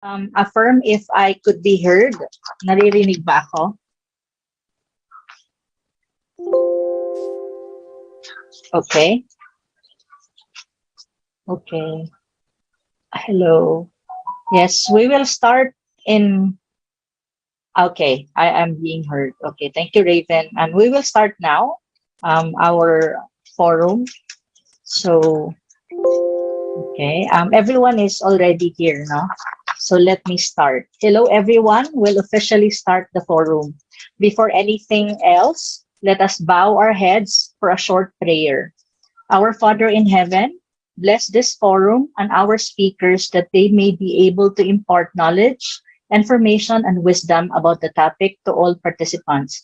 Affirm if I could be heard. Naririnig ba ako? Okay. Okay. Hello. Yes, we will start in. Okay, I am being heard. Okay, thank you, Raven. And we will start now our forum. So, okay, everyone is already here, no? So let me start. Hello, everyone. We'll officially start the forum. Before anything else, let us bow our heads for a short prayer. Our Father in heaven, bless this forum and our speakers that they may be able to impart knowledge, information, and wisdom about the topic to all participants.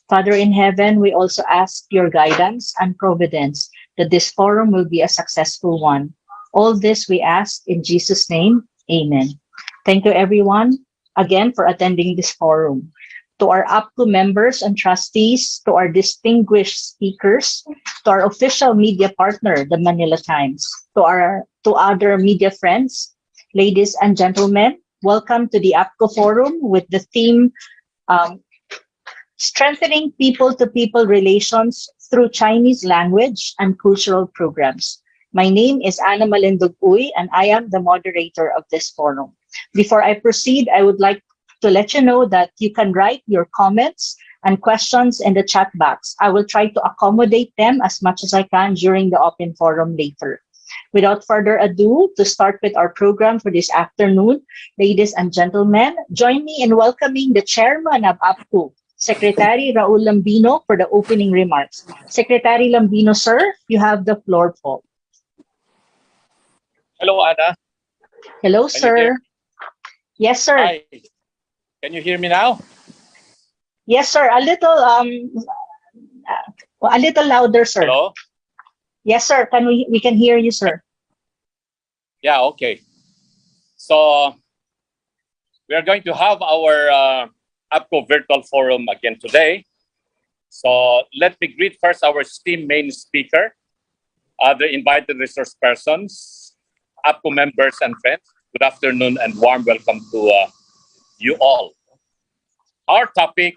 Father in heaven, we also ask your guidance and providence that this forum will be a successful one. All this we ask in Jesus' name. Amen. Thank you, everyone, again for attending this forum. To our APCO members and trustees, to our distinguished speakers, to our official media partner, the Manila Times, to other media friends, ladies and gentlemen, welcome to the APCO Forum with the theme um, Strengthening People-to-People Relations Through Chinese Language and Cultural Programs. My name is Ana Malindog Uy, and I am the moderator of this forum. Before I proceed, I would like to let you know that you can write your comments and questions in the chat box. I will try to accommodate them as much as I can during the open forum later. Without further ado, to start with our program for this afternoon, ladies and gentlemen, join me in welcoming the chairman of APCO, Secretary Raul Lambino, for the opening remarks. Secretary Lambino, sir, you have the floor po. Hello, Anna. Hello, Can you hear? sir. Yes, sir. Hi. Can you hear me now? Yes, sir. A little louder, sir. Hello? Yes, sir. We can hear you, sir. Yeah, okay. So we are going to have our APCO virtual forum again today. So let me greet first our esteemed main speaker, other invited resource persons, APCO members and friends. Good afternoon and warm welcome to you all. Our topic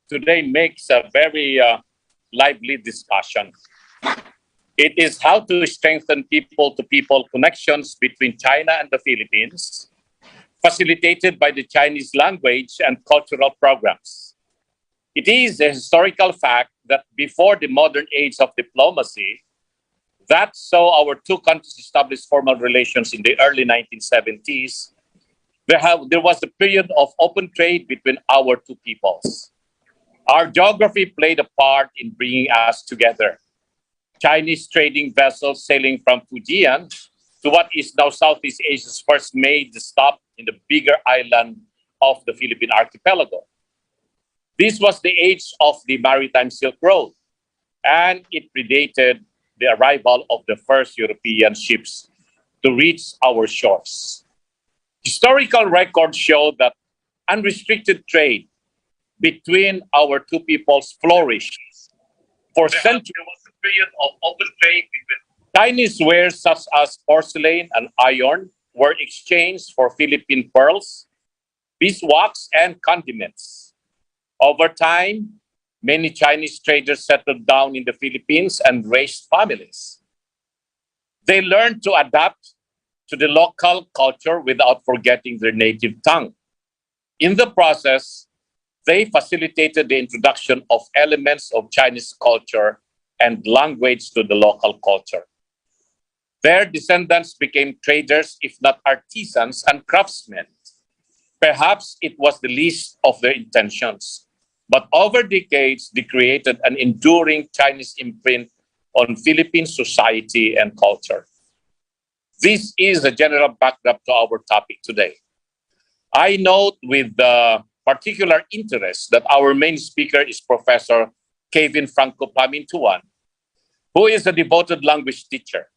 today makes a very lively discussion. It is how to strengthen people-to-people connections between China and the Philippines, facilitated by the Chinese language and cultural programs. It is a historical fact that before the modern age of diplomacy, that saw our two countries establish formal relations in the early 1970s, there was a period of open trade between our two peoples. Our geography played a part in bringing us together. Chinese trading vessels sailing from Fujian to what is now Southeast Asia's first made stop in the bigger island of the Philippine archipelago. This was the age of the maritime Silk Road, and it predated the arrival of the first European ships to reach our shores. Historical records show that unrestricted trade between our two peoples flourished. For centuries, there was a period of open trade between Chinese wares such as porcelain and iron were exchanged for Philippine pearls, beeswax, and condiments. Over time, many Chinese traders settled down in the Philippines and raised families. They learned to adapt to the local culture without forgetting their native tongue. In the process, they facilitated the introduction of elements of Chinese culture and language to the local culture. Their descendants became traders, if not artisans and craftsmen. Perhaps it was the least of their intentions, but over decades, they created an enduring Chinese imprint on Philippine society and culture. This is a general backdrop to our topic today. I note with particular interest that our main speaker is Professor Kevin Franco Pamintuan, who is a devoted language teacher.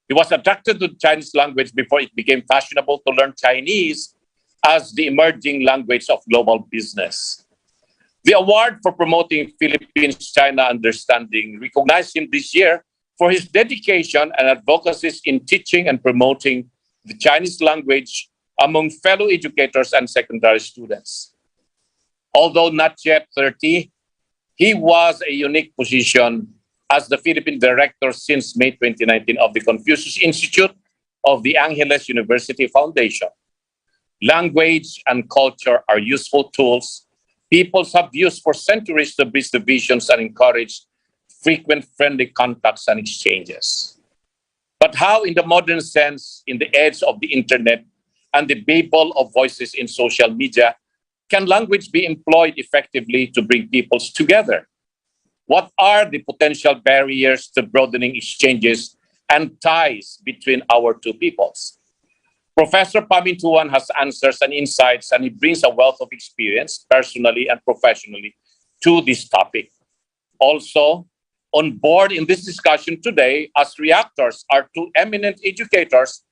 He was attracted to the Chinese language before it became fashionable to learn Chinese as the emerging language of global business. The award for promoting Philippines-China understanding recognized him this year for his dedication and advocacy in teaching and promoting the Chinese language among fellow educators and secondary students. Although not yet 30, he was a unique position as the Philippine director since May 2019 of the Confucius Institute of the Angeles University Foundation. Language and culture are useful tools peoples have used for centuries to bridge divisions and encourage frequent friendly contacts and exchanges. But how, in the modern sense, in the age of the internet and the babel of voices in social media, can language be employed effectively to bring peoples together? What are the potential barriers to broadening exchanges and ties between our two peoples? Professor Pamintuan has answers and insights, and he brings a wealth of experience, personally and professionally, to this topic. Also, on board in this discussion today as reactors are two eminent educators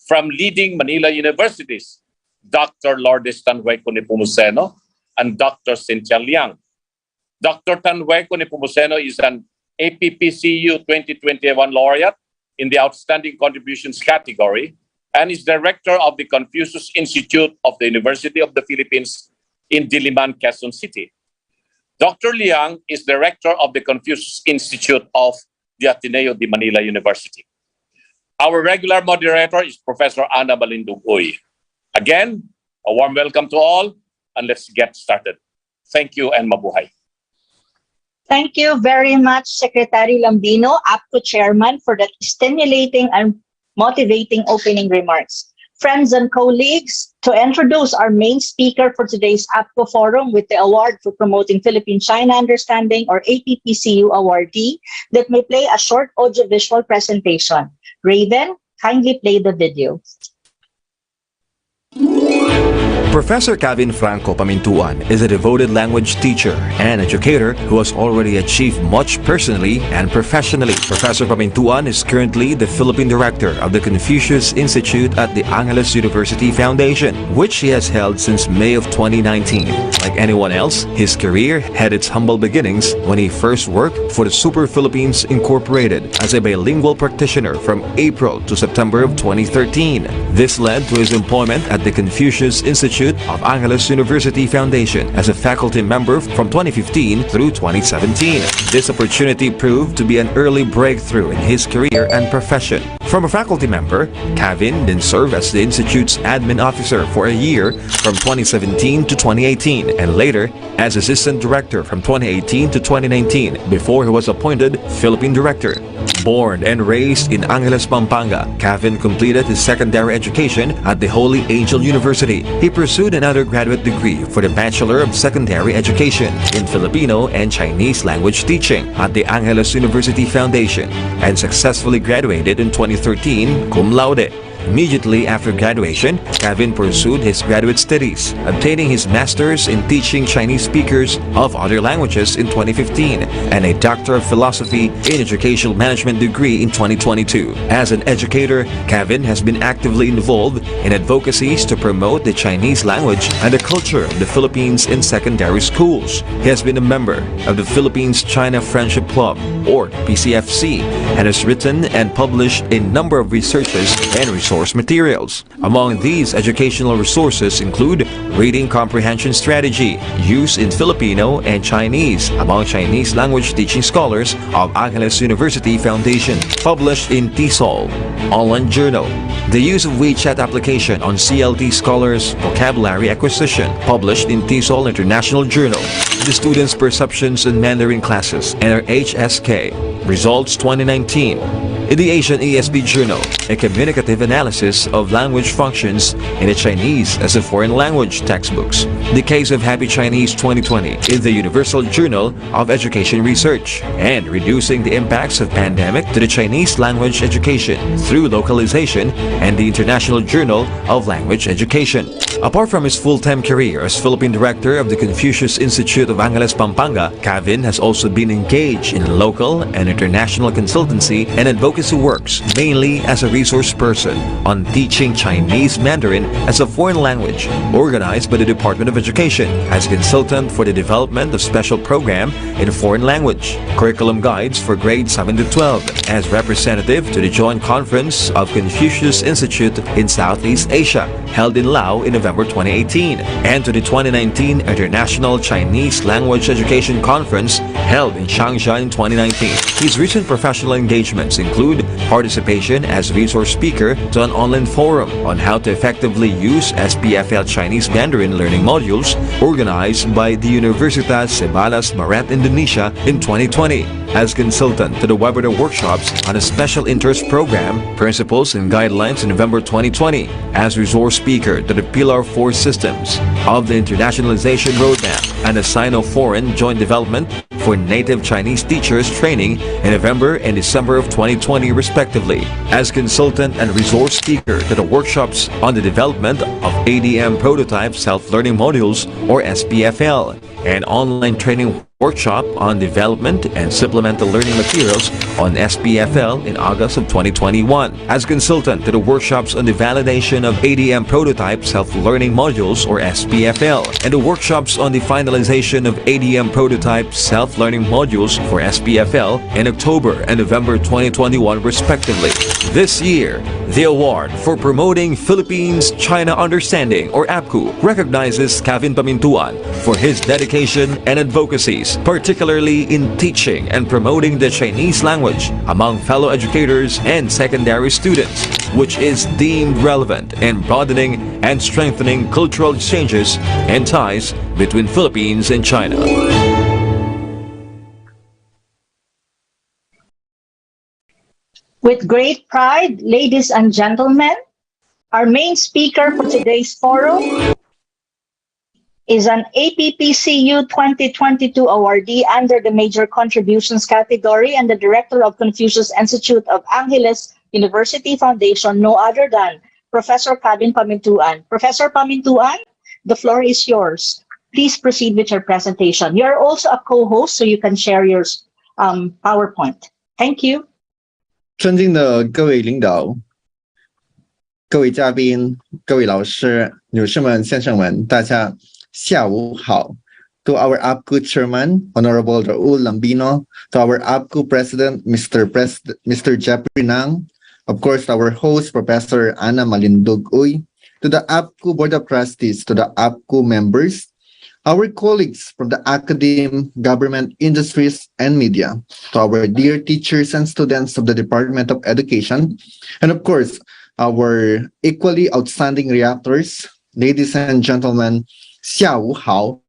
from leading Manila universities, Dr. Lourdes Tanhueco Nepomuceno and Dr. Cynthia Liang. Dr. Tanhueco Nepomuceno is an APPCU 2021 laureate in the Outstanding Contributions category and is director of the Confucius Institute of the University of the Philippines in Diliman, Quezon City. Dr. Liang is director of the Confucius Institute of the Ateneo de Manila University. Our regular moderator is Professor Ana Balindug-Uy. Again, a warm welcome to all, and let's get started. Thank you and mabuhay. Thank you very much, Secretary Lambino, APCO Chairman, for that stimulating and motivating opening remarks. Friends and colleagues, to introduce our main speaker for today's APCO Forum with the Award for Promoting Philippine-China Understanding, or APPCU awardee, that may play a short audiovisual presentation. Raven, kindly play the video. Professor Kevin Franco Pamintuan is a devoted language teacher and educator who has already achieved much personally and professionally. Professor Pamintuan is currently the Philippine Director of the Confucius Institute at the Angeles University Foundation, which he has held since May of 2019. Like anyone else, his career had its humble beginnings when he first worked for the Super Philippines Incorporated as a bilingual practitioner from April to September of 2013. This led to his employment at the Confucius Institute of Angeles University Foundation as a faculty member from 2015 through 2017. This opportunity proved to be an early breakthrough in his career and profession. From a faculty member, Kevin then served as the Institute's admin officer for a year from 2017 to 2018, and later as assistant director from 2018 to 2019 before he was appointed Philippine Director. Born and raised in Angeles, Pampanga, Kevin completed his secondary education at the Holy Angel University. He pursued an undergraduate degree for the Bachelor of Secondary Education in Filipino and Chinese language teaching at the Angeles University Foundation and successfully graduated in 2013 cum laude. Immediately after graduation, Kevin pursued his graduate studies, obtaining his master's in teaching Chinese speakers of other languages in 2015 and a Doctor of Philosophy in Educational Management degree in 2022. As an educator, Kevin has been actively involved in advocacies to promote the Chinese language and the culture of the Philippines in secondary schools. He has been a member of the Philippines-China Friendship Club, or PCFC, and has written and published a number of researches and resource materials. Among these educational resources include Reading Comprehension Strategy, Use in Filipino and Chinese among Chinese language teaching scholars of Angeles University Foundation, published in TESOL, Online Journal. The use of WeChat application on CLT scholars' vocabulary acquisition, published in TESOL International Journal. The students' perceptions in Mandarin classes, NRHSK, Results 2019. In the Asian ESB Journal, a communicative analysis of language functions in the Chinese as a foreign language textbooks. The Case of Happy Chinese 2020 in the Universal Journal of Education Research, and Reducing the Impacts of Pandemic to the Chinese Language Education through Localization and the International Journal of Language Education. Apart from his full-time career as Philippine Director of the Confucius Institute of Angeles, Pampanga, Kevin has also been engaged in local and international consultancy and advocacy advocacy works mainly as a resource person on teaching Chinese Mandarin as a foreign language, organized by the Department of Education as consultant for the development of special program in foreign language, curriculum guides for grades 7 to 12, as representative to the Joint Conference of Confucius Institute in Southeast Asia, held in Laos in November 2018, and to the 2019 International Chinese Language Education Conference held in Changsha in 2019. His recent professional engagements include participation as resource speaker to an online forum on how to effectively use SPFL Chinese Mandarin learning modules organized by the Universitas Sebalas Maret Indonesia in 2020, as consultant to the webinar workshops on a special interest program, Principles and Guidelines in November 2020, as resource speaker to the Pillar 4 systems of the Internationalization Roadmap and a Sino-Foreign Joint Development for Native Chinese Teachers training in November and December of 2020 respectively, as consultant and resource speaker to the workshops on the development of ADM prototype self-learning modules or SPFL, an online training workshop on development and supplemental learning materials on SPFL in August of 2021, as consultant to the workshops on the validation of ADM prototype self-learning modules or SPFL, and the workshops on the finalization of ADM prototype self-learning modules for SPFL in October and November 2021 respectively. This year, the award for promoting Philippines-China Understanding or APCU recognizes Kevin Pamintuan for his dedication and advocacies, particularly in teaching and promoting the Chinese language among fellow educators and secondary students, which is deemed relevant in broadening and strengthening cultural exchanges and ties between Philippines and China. With great pride, ladies and gentlemen, our main speaker for today's forum is an APPCU 2022 awardee under the Major Contributions category and the Director of Confucius Institute of Angeles University Foundation, no other than Professor Kevin Pamintuan. Professor Pamintuan, the floor is yours. Please proceed with your presentation. You're also a co-host, so you can share your PowerPoint. Thank you. 尊敬的各位领导、各位嘉宾、各位老师、女士们、先生们，大家下午好。To our APCU Chairman, Honorable Raul Lambino, to our APCU President, Mr. Jeffrey Nang, of course, our host, Professor Ana Malindog Uy, to the APCU Board of Trustees, to the APCU members, our colleagues from the academe, government, industries, and media, to our dear teachers and students of the Department of Education, and of course, our equally outstanding reactors, ladies and gentlemen, 下午好,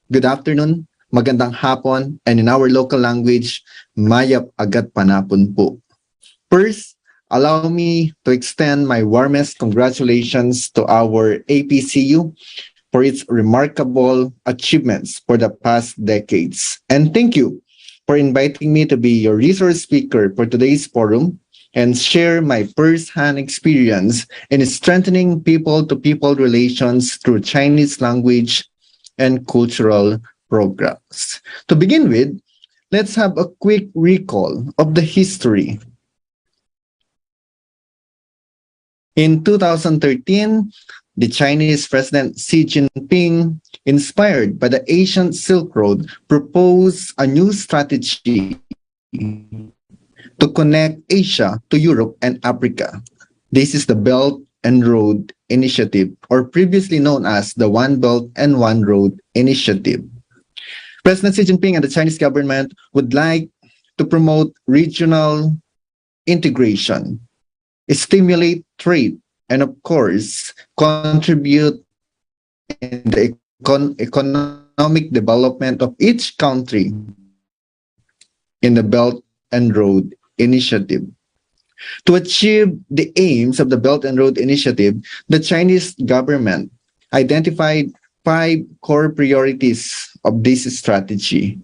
good afternoon, magandang hapon, and in our local language, mayap agad panapon po. First, allow me to extend my warmest congratulations to our APCU for its remarkable achievements for the past decades. And thank you for inviting me to be your resource speaker for today's forum and share my first-hand experience in strengthening people-to-people relations through Chinese language and cultural programs. To begin with, let's have a quick recall of the history. In 2013, the Chinese President Xi Jinping, inspired by the ancient Silk Road, proposed a new strategy to connect Asia to Europe and Africa. This is the Belt and Road Initiative, or previously known as the One Belt and One Road Initiative. President Xi Jinping and the Chinese government would like to promote regional integration, stimulate trade, and of course, contribute in the economic development of each country in the Belt and Road Initiative. To achieve the aims of the Belt and Road Initiative, the Chinese government identified 5 core priorities of this strategy.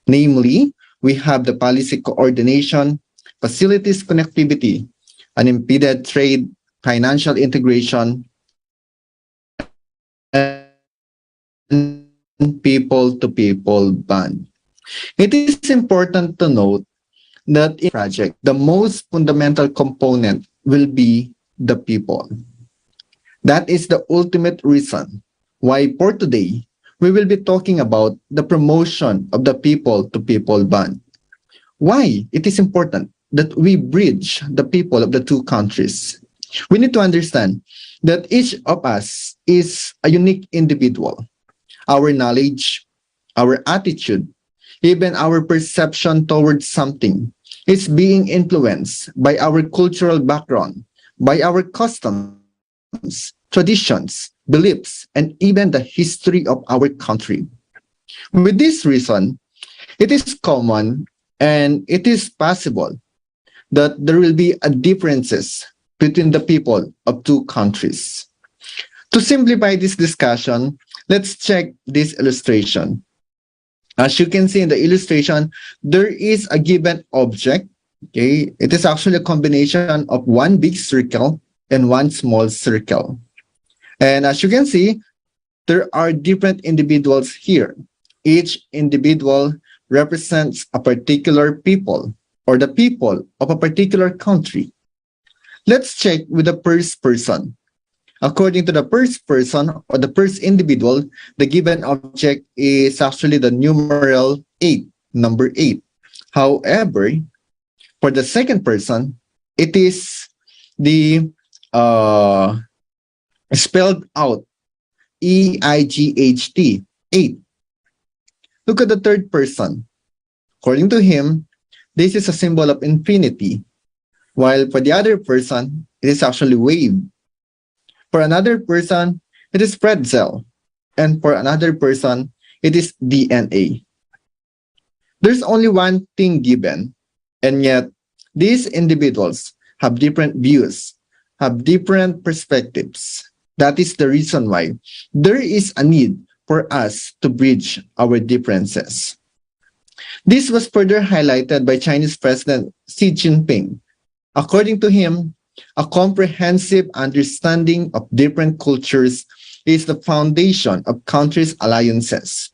Namely, we have the policy coordination, facilities connectivity, unimpeded trade, financial integration, and people-to-people bond. It is important to note that in project, the most fundamental component will be the people. That is the ultimate reason why for today, we will be talking about the promotion of the people-to-people bond. Why it is important that we bridge the people of the two countries. We need to understand that each of us is a unique individual. Our knowledge, our attitude, even our perception towards something is being influenced by our cultural background, by our customs, traditions, beliefs, and even the history of our country. With this reason, it is common and it is possible that there will be a differences between the people of two countries. To simplify this discussion, let's check this illustration. As you can see in the illustration, there is a given object. Okay, it is actually a combination of one big circle and one small circle. And as you can see, there are different individuals here. Each individual represents a particular people or the people of a particular country. Let's check with the first person. According to the first person or the first individual, the given object is actually the numeral 8, number 8. However, for the second person, it is the spelled out EIGHT, 8. Look at the third person. According to him, this is a symbol of infinity, while for the other person, it is actually wave. For another person, it is pretzel, and for another person, it is DNA. There's only one thing given, and yet these individuals have different views, have different perspectives. That is the reason why there is a need for us to bridge our differences. This was further highlighted by Chinese President Xi Jinping. According to him, a comprehensive understanding of different cultures is the foundation of countries' alliances.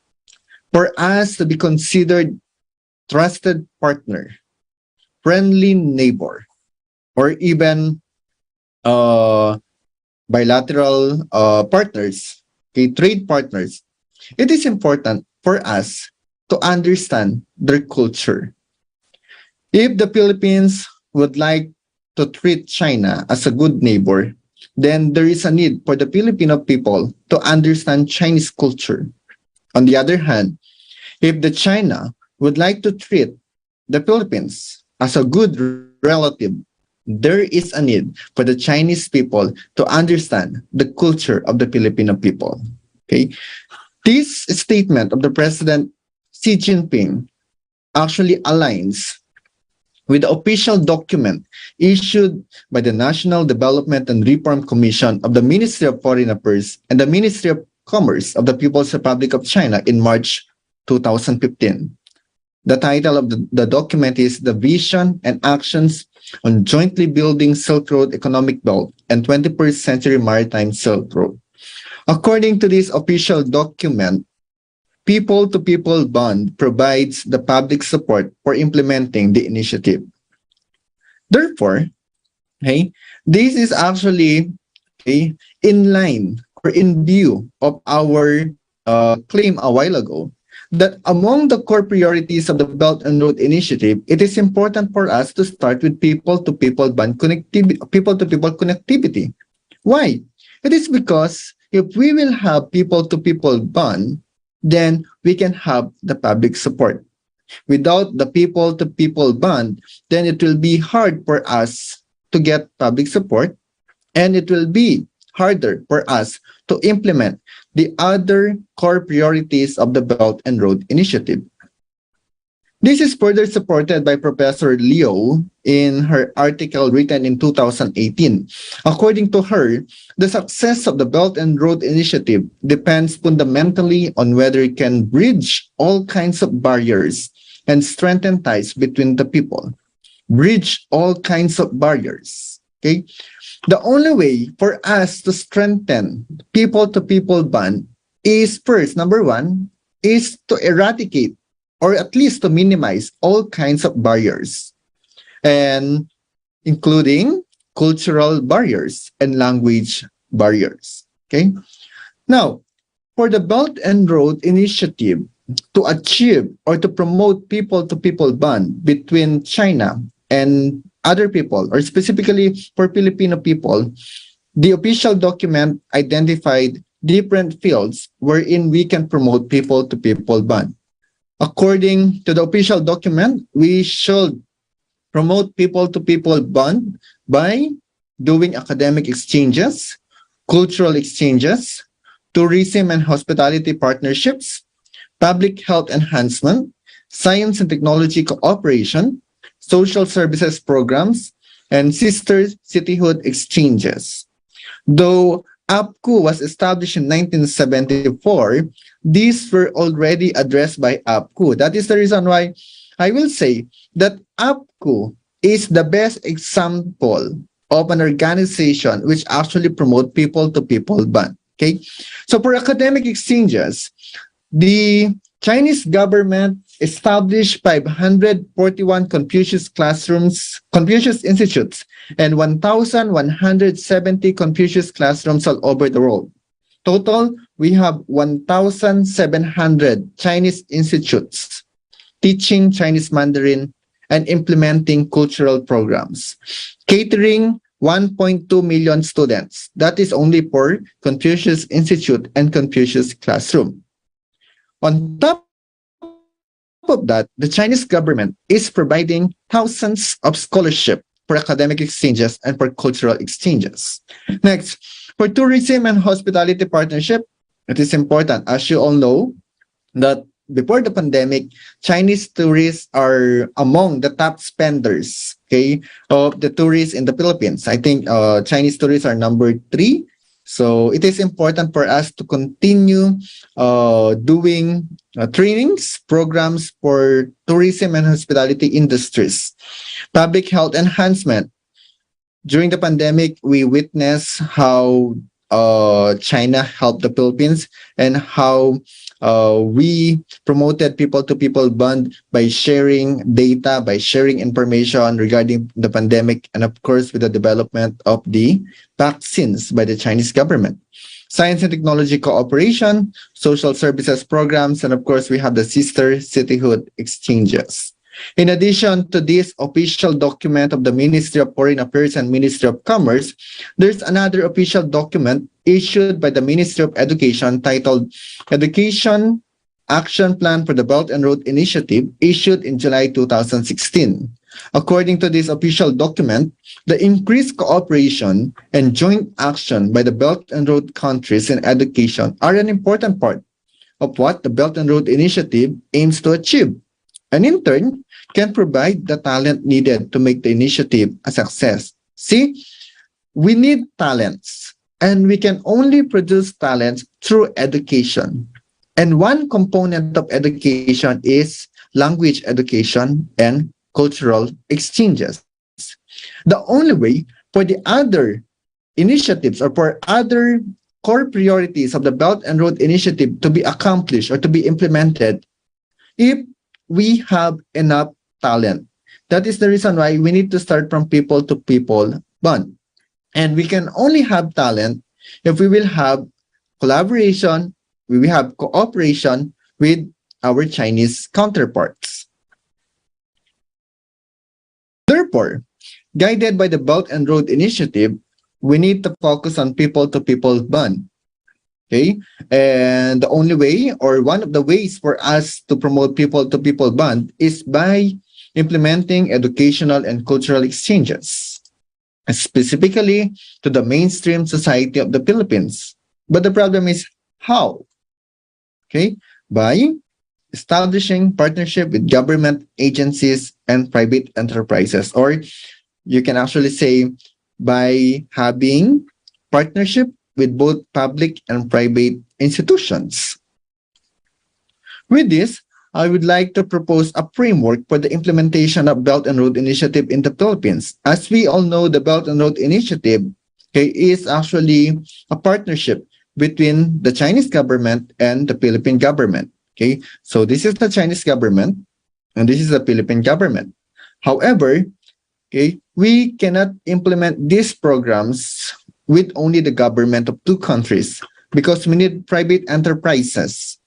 For us to be considered trusted partner, friendly neighbor, or even bilateral partners, okay, trade partners, it is important for us to understand their culture. If the Philippines would like to treat China as a good neighbor, then there is a need for the Filipino people to understand Chinese culture. On the other hand, if the China would like to treat the Philippines as a good relative, there is a need for the Chinese people to understand the culture of the Filipino people. Okay, this statement of the President Xi Jinping actually aligns with the official document issued by the National Development and Reform Commission of the Ministry of Foreign Affairs and the Ministry of Commerce of the People's Republic of China in March 2015. The title of the document is The Vision and Actions on Jointly Building Silk Road Economic Belt and 21st Century Maritime Silk Road. According to this official document, people-to-people bond provides the public support for implementing the initiative. Therefore, okay, this is actually in line or in view of our claim a while ago that among the core priorities of the Belt and Road Initiative, it is important for us to start with people-to-people bond connectivity, people-to-people connectivity. Why? It is because if we will have people-to-people bond, then we can have the public support. Without the people-to-people bond, then it will be hard for us to get public support, and it will be harder for us to implement the other core priorities of the Belt and Road Initiative. This is further supported by Professor Liu in her article written in 2018. According to her, the success of the Belt and Road Initiative depends fundamentally on whether it can bridge all kinds of barriers and strengthen ties between the people. Bridge all kinds of barriers. Okay? The only way for us to strengthen people-to-people bond is first, number one, is to eradicate or at least to minimize all kinds of barriers. and including cultural barriers and language barriers. Okay. Now, for the Belt and Road Initiative to achieve or to promote people-to-people bond between China and other people, or specifically for Filipino people, the official document identified different fields wherein we can promote people-to-people bond. According to the official document, we should promote people-to-people bond by doing academic exchanges, cultural exchanges, tourism and hospitality partnerships, public health enhancement, science and technology cooperation, social services programs, and sister cityhood exchanges. Though APCU was established in 1974, these were already addressed by APCU. That is the reason why I will say that APCU is the best example of an organization which actually promote people-to-people bond. Okay, so for academic exchanges, the Chinese government established 541 Confucius classrooms, Confucius institutes, and 1,170 Confucius classrooms all over the world. Total, we have 1,700 Chinese institutes teaching Chinese Mandarin and implementing cultural programs, catering 1.2 million students. That is only for Confucius Institute and Confucius Classroom. On top of that, the Chinese government is providing thousands of scholarship for academic exchanges and for cultural exchanges. Next, for tourism and hospitality partnership, it is important, as you all know, that before the pandemic, Chinese tourists are among the top spenders, okay, of the tourists in the Philippines. I think Chinese tourists are number 3. So it is important for us to continue doing trainings, programs for tourism and hospitality industries. Public health enhancement. During the pandemic, we witnessed how China helped the Philippines and how we promoted people-to-people bond by sharing data, by sharing information regarding the pandemic, and of course, with the development of the vaccines by the Chinese government. Science and technology cooperation, social services programs, and of course, we have the sister cityhood exchanges. In addition to this official document of the Ministry of Foreign Affairs and Ministry of Commerce, there's another official document issued by the Ministry of Education titled Education Action Plan for the Belt and Road Initiative, issued in July 2016. According to this official document, the increased cooperation and joint action by the Belt and Road countries in education are an important part of what the Belt and Road Initiative aims to achieve, and in turn, can provide the talent needed to make the initiative a success. See, we need talents, and we can only produce talents through education. And one component of education is language education and cultural exchanges. The only way for the other initiatives or for other core priorities of the Belt and Road Initiative to be accomplished or to be implemented if we have enough talent. That is the reason why we need to start from people to people bond. And we can only have talent if we will have collaboration, we will have cooperation with our Chinese counterparts. Therefore, guided by the Belt and Road Initiative, we need to focus on people to people bond. Okay, and the only way or one of the ways for us to promote people to people bond is by implementing educational and cultural exchanges, specifically to the mainstream society of the Philippines. But the problem is how? Okay, by establishing partnership with government agencies and private enterprises, or you can actually say by having partnership with both public and private institutions. With this, I would like to propose a framework for the implementation of Belt and Road Initiative in the Philippines. As we all know, the Belt and Road Initiative, okay, is actually a partnership between the Chinese government and the Philippine government. Okay, so this is the Chinese government and this is the Philippine government. However, okay, we cannot implement these programs with only the government of two countries because we need private enterprises.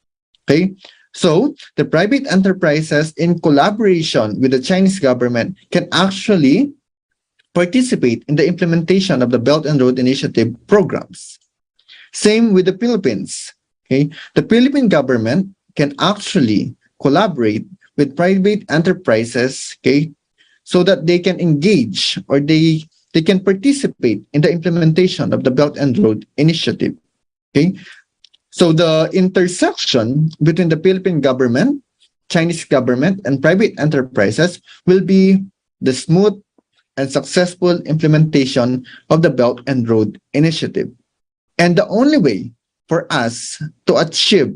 Okay, so the private enterprises in collaboration with the Chinese government can actually participate in the implementation of the Belt and Road Initiative programs. Same with the Philippines. Okay, the Philippine government can actually collaborate with private enterprises, okay, so that they can engage or they can participate in the implementation of the Belt and Road Initiative. Okay, so the intersection between the Philippine government, Chinese government, and private enterprises will be the smooth and successful implementation of the Belt and Road Initiative. And the only way for us to achieve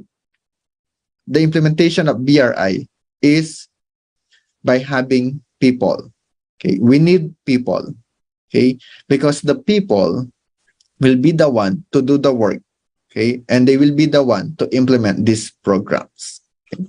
the implementation of BRI is by having people. Okay, we need people. Okay, because the people will be the one to do the work. Okay, and they will be the one to implement these programs. Okay.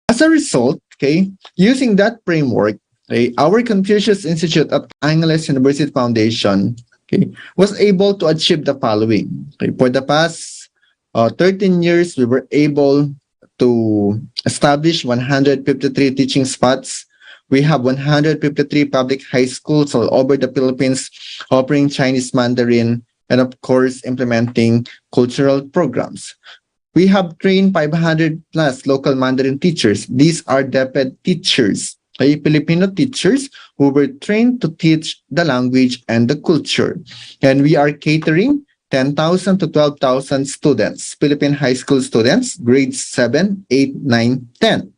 As a result, okay, using that framework, okay, our Confucius Institute at Angeles University Foundation, okay, was able to achieve the following. Okay, for the past 13 years, we were able to establish 153 teaching spots. We have 153 public high schools all over the Philippines offering Chinese Mandarin and, of course, implementing cultural programs. We have trained 500 plus local Mandarin teachers. These are DepEd teachers, Filipino teachers who were trained to teach the language and the culture. And we are catering 10,000 to 12,000 students, Philippine high school students, grades 7, 8, 9, 10.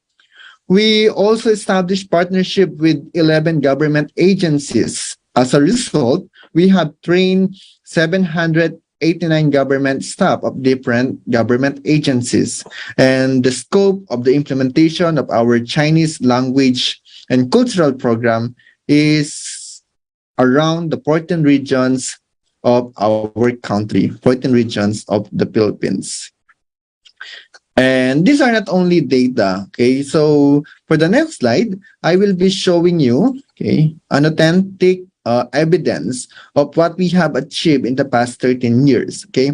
We also established partnership with 11 government agencies. As a result, we have trained 789 government staff of different government agencies. And the scope of the implementation of our Chinese language and cultural program is around the 14 regions of our country, 14 regions of the Philippines. And these are not only data, okay? So for the next slide, I will be showing you, okay, an authentic evidence of what we have achieved in the past 13 years, okay?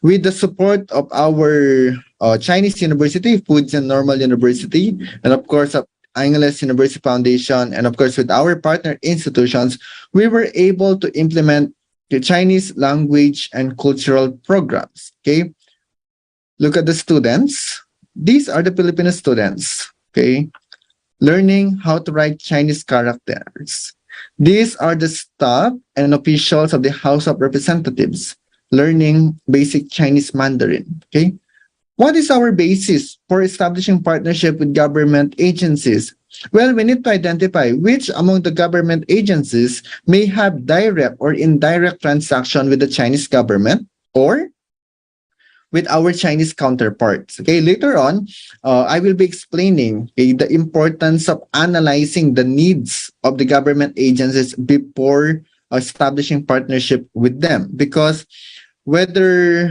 With the support of our Chinese University, Foods and Normal University, and of course of Angeles University Foundation, and of course with our partner institutions, we were able to implement the Chinese language and cultural programs, okay? Look at the students. These are the Filipino students, okay? Learning how to write Chinese characters. These are the staff and officials of the House of Representatives learning basic Chinese Mandarin, okay? What is our basis for establishing partnership with government agencies? Well, we need to identify which among the government agencies may have direct or indirect transaction with the Chinese government or with our Chinese counterparts. Okay, later on, I will be explaining, okay, the importance of analyzing the needs of the government agencies before establishing partnership with them. Because whether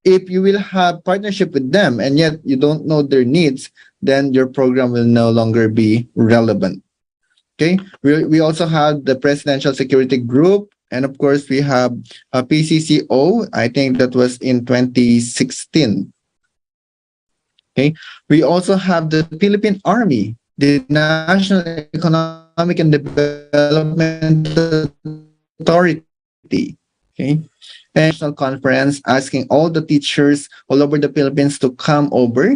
if you will have partnership with them and yet you don't know their needs, then your program will no longer be relevant. Okay, we also have the Presidential Security Group, and of course we have a PCCO. I think that was in 2016. Okay, we also have the Philippine Army, the National Economic and Development Authority. Okay, and national conference asking all the teachers all over the Philippines to come over,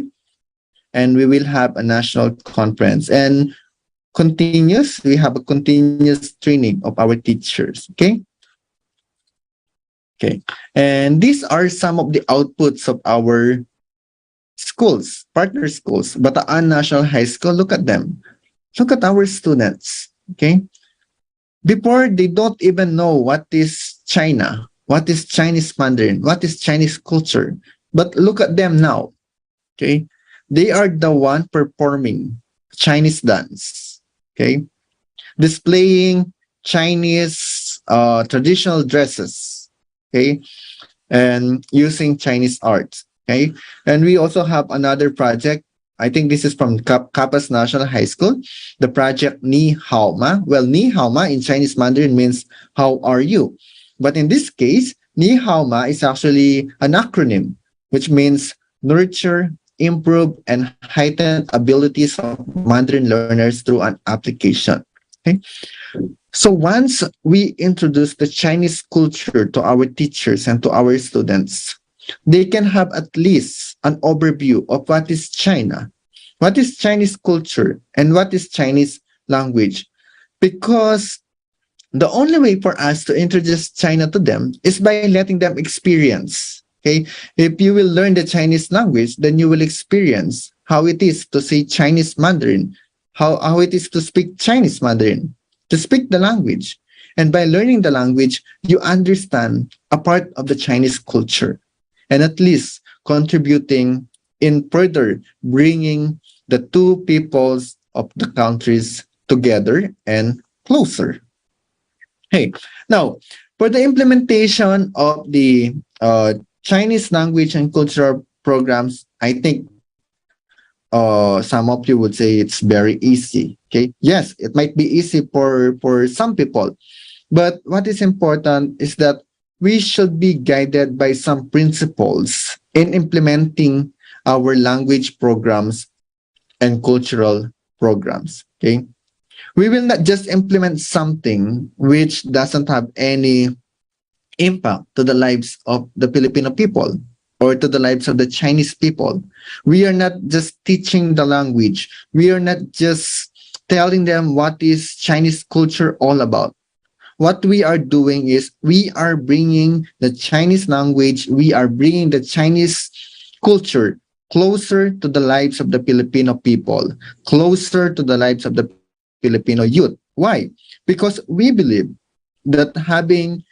and we will have a national conference. And we have a continuous training of our teachers. Okay, and these are some of the outputs of our schools, partner schools. Bataan National High School, look at them. Look at our students. Okay, before they don't even know what is China, what is Chinese Mandarin, what is Chinese culture, but look at them now. Okay, they are the one performing Chinese dance. Okay, displaying Chinese traditional dresses, okay, and using Chinese arts, okay. And we also have another project, I think this is from Capas National High School, the project Ni Hao Ma. Well, Ni Hao Ma in Chinese Mandarin means how are you? But in this case, Ni Hao Ma is actually an acronym, which means nurture, improve, and heighten abilities of Mandarin learners through an application. Okay. So once we introduce the Chinese culture to our teachers and to our students, they can have at least an overview of what is China, what is Chinese culture, and what is Chinese language. Because the only way for us to introduce China to them is by letting them experience. Okay, if you will learn the Chinese language, then you will experience how it is to say Chinese Mandarin, how it is to speak Chinese Mandarin, to speak the language. And by learning the language, you understand a part of the Chinese culture, and at least contributing in further bringing the two peoples of the countries together and closer. Hey, now for the implementation of the Chinese language and cultural programs, I think some of you would say it's very easy. Okay, yes, it might be easy for some people, but what is important is that we should be guided by some principles in implementing our language programs and cultural programs. Okay, we will not just implement something which doesn't have any impact to the lives of the Filipino people or to the lives of the Chinese people. We are not just teaching the language. We are not just telling them what is Chinese culture all about. What we are doing is we are bringing the Chinese language, we are bringing the Chinese culture closer to the lives of the Filipino people, closer to the lives of the Filipino youth. Why? Because we believe that having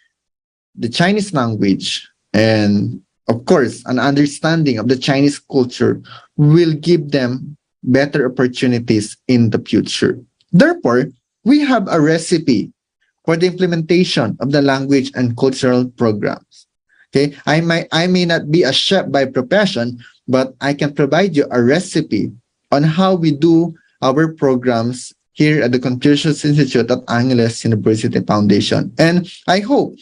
the Chinese language and, of course, an understanding of the Chinese culture will give them better opportunities in the future. Therefore, we have a recipe for the implementation of the language and cultural programs. Okay, I may not be a chef by profession, but I can provide you a recipe on how we do our programs here at the Confucius Institute at Angeles University Foundation. And I hope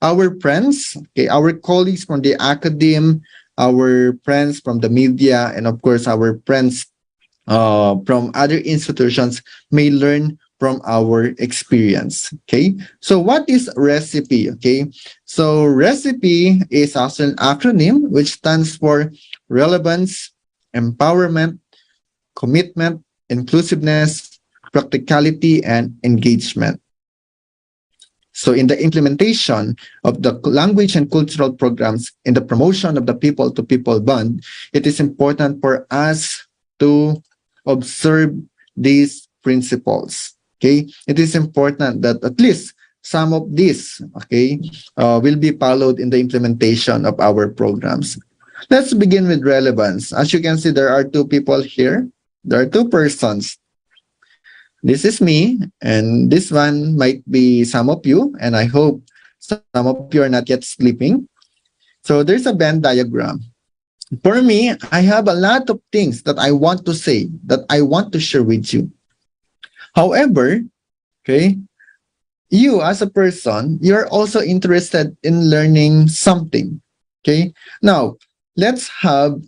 our friends, okay, our colleagues from the academe, our friends from the media, and of course our friends from other institutions may learn from our experience. Okay, so what is recipe? Okay, so recipe is also an acronym which stands for relevance, empowerment, commitment, inclusiveness, practicality, and engagement. So in the implementation of the language and cultural programs, in the promotion of the people-to-people bond, it is important for us to observe these principles. Okay, it is important that at least some of these, okay, will be followed in the implementation of our programs. Let's begin with relevance. As you can see, there are two people here. There are two persons. This is me, and this one might be some of you, and I hope some of you are not yet sleeping. So there's a Venn diagram. For me, I have a lot of things that I want to say, that I want to share with you. However, okay, you as a person, you're also interested in learning something. Okay, now let's have,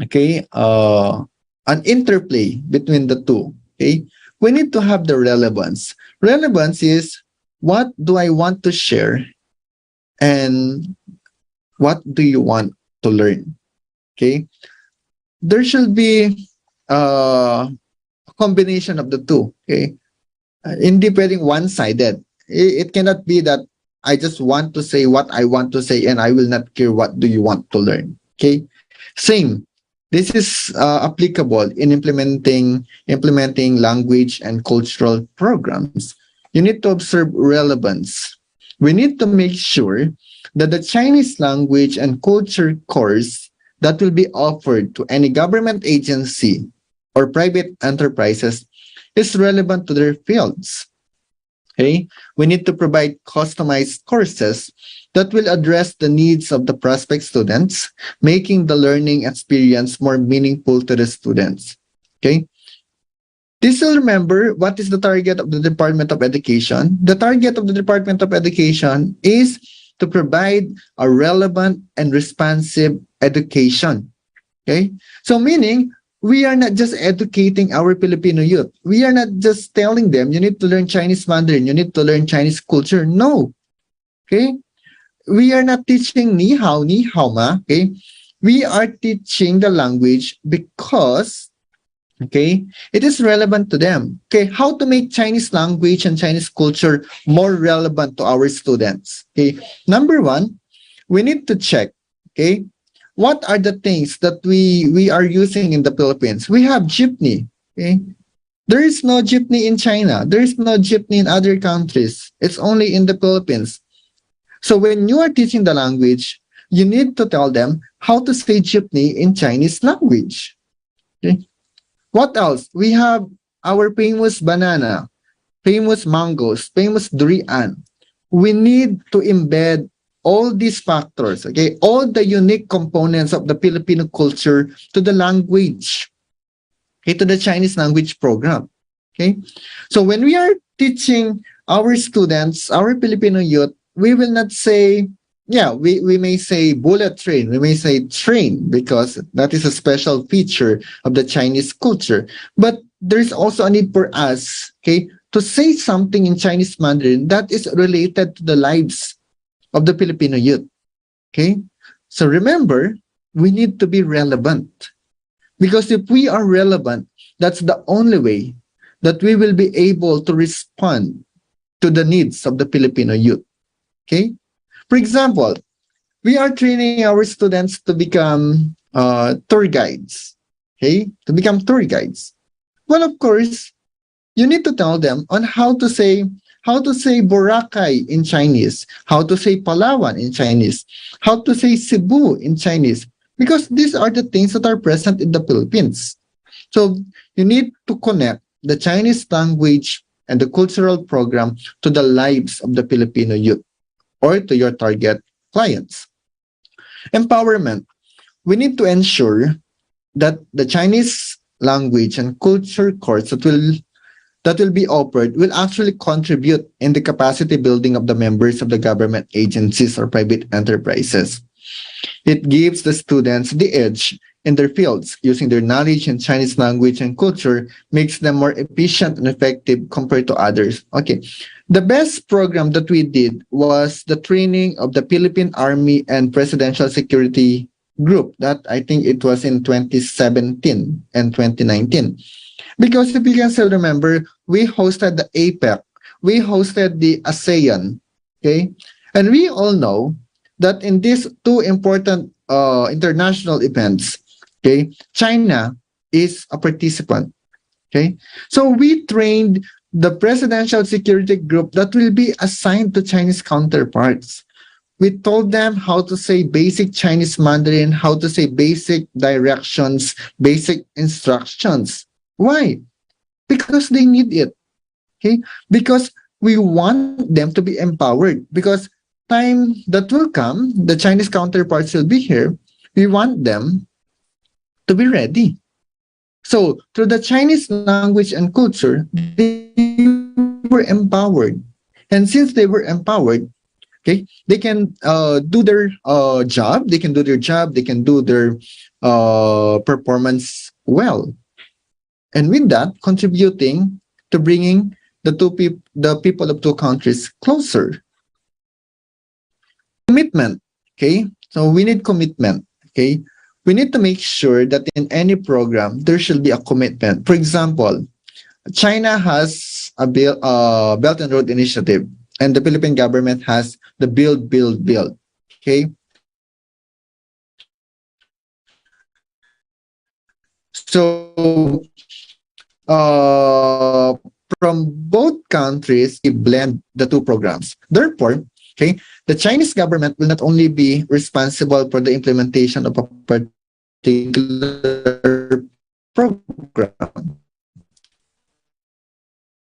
okay, an interplay between the two. Okay, we need to have the relevance. Relevance is what do I want to share and what do you want to learn? Okay, there should be a combination of the two. Okay, independent one-sided. It cannot be that I just want to say what I want to say and I will not care what do you want to learn. Okay, same. This is applicable in implementing language and cultural programs. You need to observe relevance. We need to make sure that the Chinese language and culture course that will be offered to any government agency or private enterprises is relevant to their fields. Okay, we need to provide customized courses that will address the needs of the prospect students, making the learning experience more meaningful to the students. Okay, this will remember what is the target of the Department of Education. The target of the Department of Education is to provide a relevant and responsive education. Okay, so meaning we are not just educating our Filipino youth. We are not just telling them you need to learn Chinese Mandarin, you need to learn Chinese culture. No. Okay, we are not teaching ni hao ma. Okay, we are teaching the language because, okay, it is relevant to them. Okay, how to make Chinese language and Chinese culture more relevant to our students. Okay, number one, we need to check, okay, what are the things that we are using in the Philippines. We have jeepney. Okay, there is no jeepney in China, there is no jeepney in other countries, it's only in the Philippines. So when you are teaching the language, you need to tell them how to say jeepney in Chinese language. Okay, what else? We have our famous banana, famous mangoes, famous durian. We need to embed all these factors, okay, all the unique components of the Filipino culture to the language, okay, to the Chinese language program. Okay, so when we are teaching our students, our Filipino youth, we will not say, yeah, we may say bullet train, we may say train because that is a special feature of the Chinese culture. But there's also a need for us, okay, to say something in Chinese Mandarin that is related to the lives of the Filipino youth. Okay, so remember, we need to be relevant because if we are relevant, that's the only way that we will be able to respond to the needs of the Filipino youth. Okay, for example, we are training our students to become tour guides. Okay, to become tour guides. Well, of course, you need to tell them on how to say Boracay in Chinese, how to say Palawan in Chinese, how to say Cebu in Chinese, because these are the things that are present in the Philippines. So you need to connect the Chinese language and the cultural program to the lives of the Filipino youth or to your target clients. Empowerment. We need to ensure that the Chinese language and culture course that will be offered will actually contribute in the capacity building of the members of the government agencies or private enterprises. It gives the students the edge in their fields, using their knowledge in Chinese language and culture makes them more efficient and effective compared to others. Okay. The best program that we did was the training of the Philippine Army and Presidential Security Group. That I think it was in 2017 and 2019. Because if you can still remember, we hosted the APEC, we hosted the ASEAN, okay? And we all know that in these two important international events, okay, China is a participant, okay? So we trained the Presidential Security Group that will be assigned to Chinese counterparts. We told them how to say basic Chinese Mandarin, how to say basic directions, basic instructions. Why? Because they need it. Okay? Because we want them to be empowered. Because time that will come, the Chinese counterparts will be here. We want them to be ready. So through the Chinese language and culture, they were empowered. And since they were empowered, okay, they can do their job. They can do their job. They can do their performance well. And with that, contributing to bringing the people of two countries closer. Commitment, okay? So we need commitment, okay? We need to make sure that in any program, there should be a commitment. For example, China has a Belt and Road Initiative, and the Philippine government has the Build, Build, Build, okay? So, from both countries, we blend the two programs. Therefore, okay, the Chinese government will not only be responsible for the implementation of a particular program,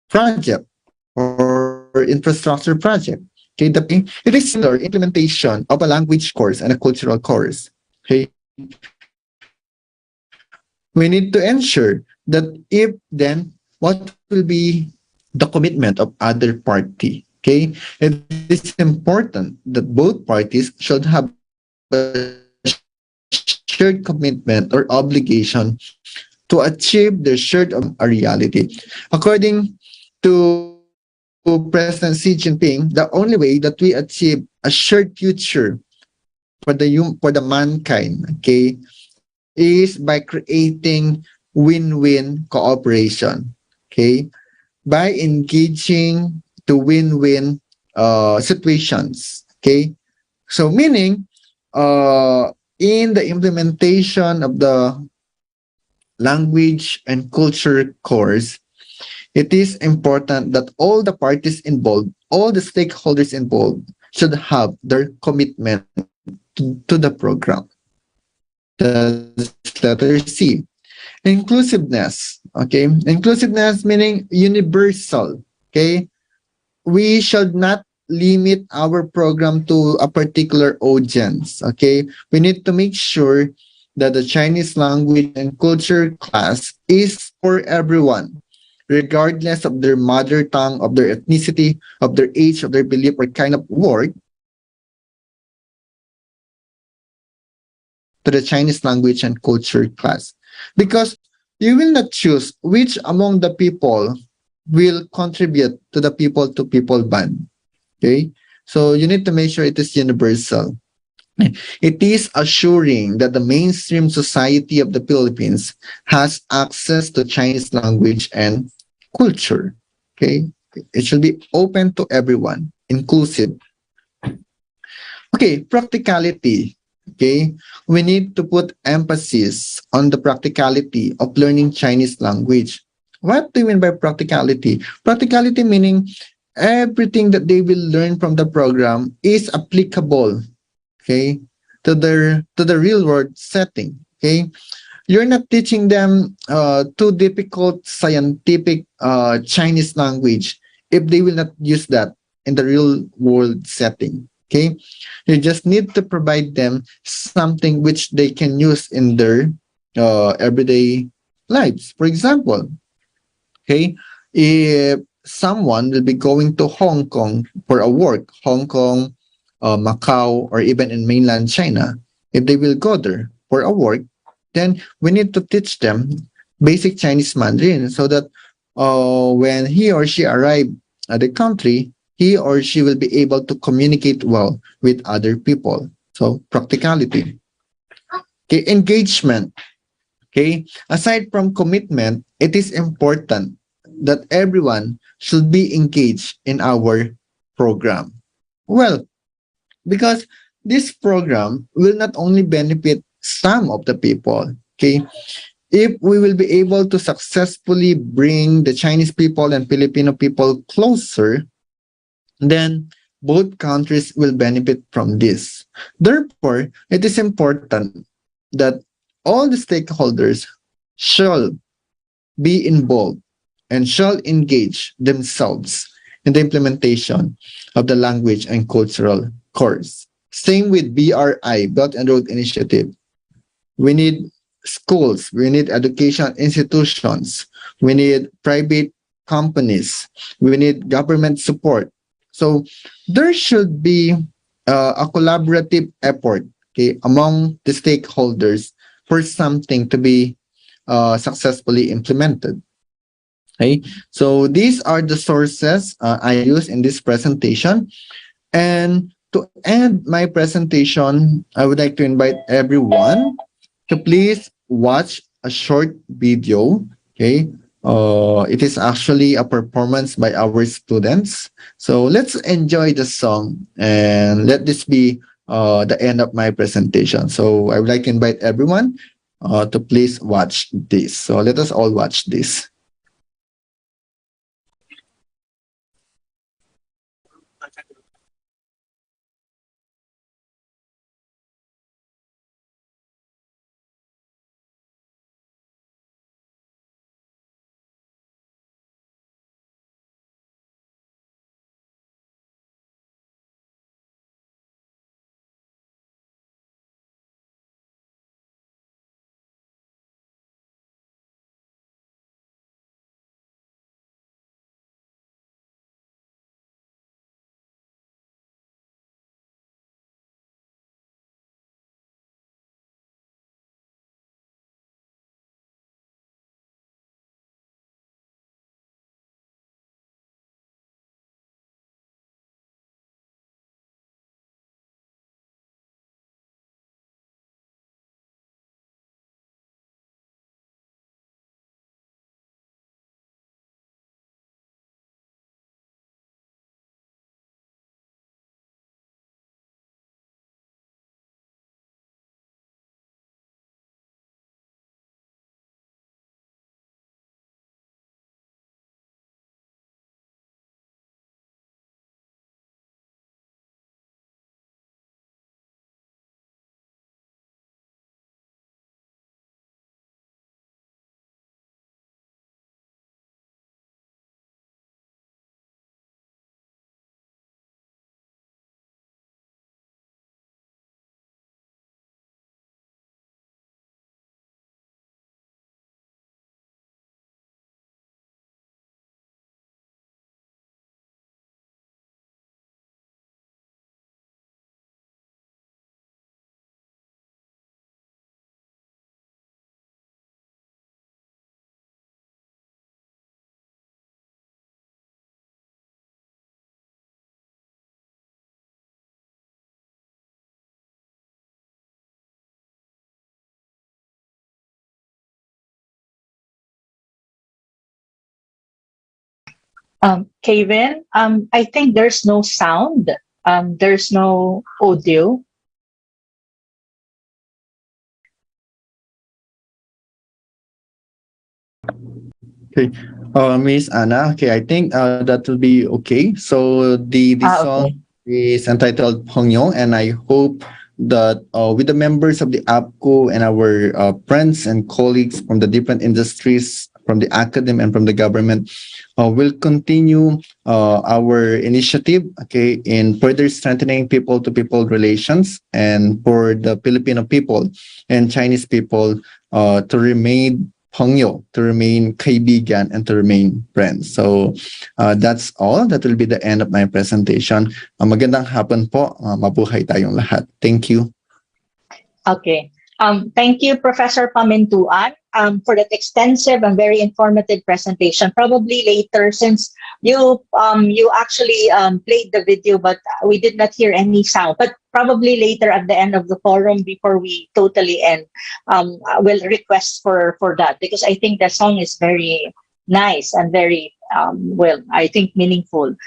project, or infrastructure project. Okay, it is similar implementation of a language course and a cultural course. Okay, we need to ensure that if then what will be the commitment of other party. Okay, it is important that both parties should have a shared commitment or obligation to achieve their shared a reality. According to President Xi Jinping, the only way that we achieve a shared future for the mankind, okay, is by creating win-win cooperation. Okay, by engaging to win-win situations. Okay, so meaning in the implementation of the language and culture course, it is important that all the parties involved, all the stakeholders involved, should have their commitment to the program. That's letter C. Inclusiveness. Okay. Inclusiveness meaning universal. Okay. We should not limit our program to a particular audience. Okay. We need to make sure that the Chinese language and culture class is for everyone, regardless of their mother tongue, of their ethnicity, of their age, of their belief, or kind of work. To the Chinese language and culture class, because you will not choose which among the people will contribute to people band. Okay, so you need to make sure it is universal. It is assuring that the mainstream society of the Philippines has access to Chinese language and culture. Okay, it should be open to everyone, inclusive. Okay, practicality. Okay, we need to put emphasis on the practicality of learning Chinese language. What do you mean by practicality? Practicality meaning everything that they will learn from the program is applicable, okay, to the real world setting. Okay, you're not teaching them too difficult scientific Chinese language if they will not use that in the real world setting. Okay, you just need to provide them something which they can use in their everyday lives. For example, okay, if someone will be going to Hong Kong for a work, Hong Kong, Macau, or even in mainland China, if they will go there for a work, then we need to teach them basic Chinese Mandarin so that when he or she arrive at the country, he or she will be able to communicate well with other people. So practicality. Okay, engagement. Okay, aside from commitment, it is important that everyone should be engaged in our program. Well, because this program will not only benefit some of the people, okay, if we will be able to successfully bring the Chinese people and Filipino people closer, then both countries will benefit from this. Therefore, it is important that all the stakeholders shall be involved and shall engage themselves in the implementation of the language and cultural course. Same with BRI, Belt and Road Initiative. We need schools, we need education institutions, we need private companies, we need government support. So there should be a collaborative effort, okay, among the stakeholders for something to be successfully implemented. Okay, so these are the sources I use in this presentation. And to end my presentation, I would like to invite everyone to please watch a short video. Okay, it is actually a performance by our students. So let's enjoy the song and let this be the end of my presentation. So I would like to invite everyone to please watch this. So let us all watch this. Kevin, I think there's no sound. There's no audio. Okay. Miss Anna, okay, I think that will be okay. So the song Okay. is entitled Pongyo, and I hope that with the members of the APCO and our friends and colleagues from the different industries, from the academy and from the government, will continue our initiative, okay, in further strengthening people-to-people relations and for the Filipino people and Chinese people to remain Pongyo, to remain kaibigan, and to remain friends. So that's all. That will be the end of my presentation. Magandang hapon po. Mabuhay tayong lahat. Thank you. Okay. Thank you, Professor Pamintuan, for that extensive and very informative presentation. Probably later, since you actually played the video, but we did not hear any sound. But probably later at the end of the forum, before we totally end, we'll request for that, because I think the song is very nice and very well, I think meaningful,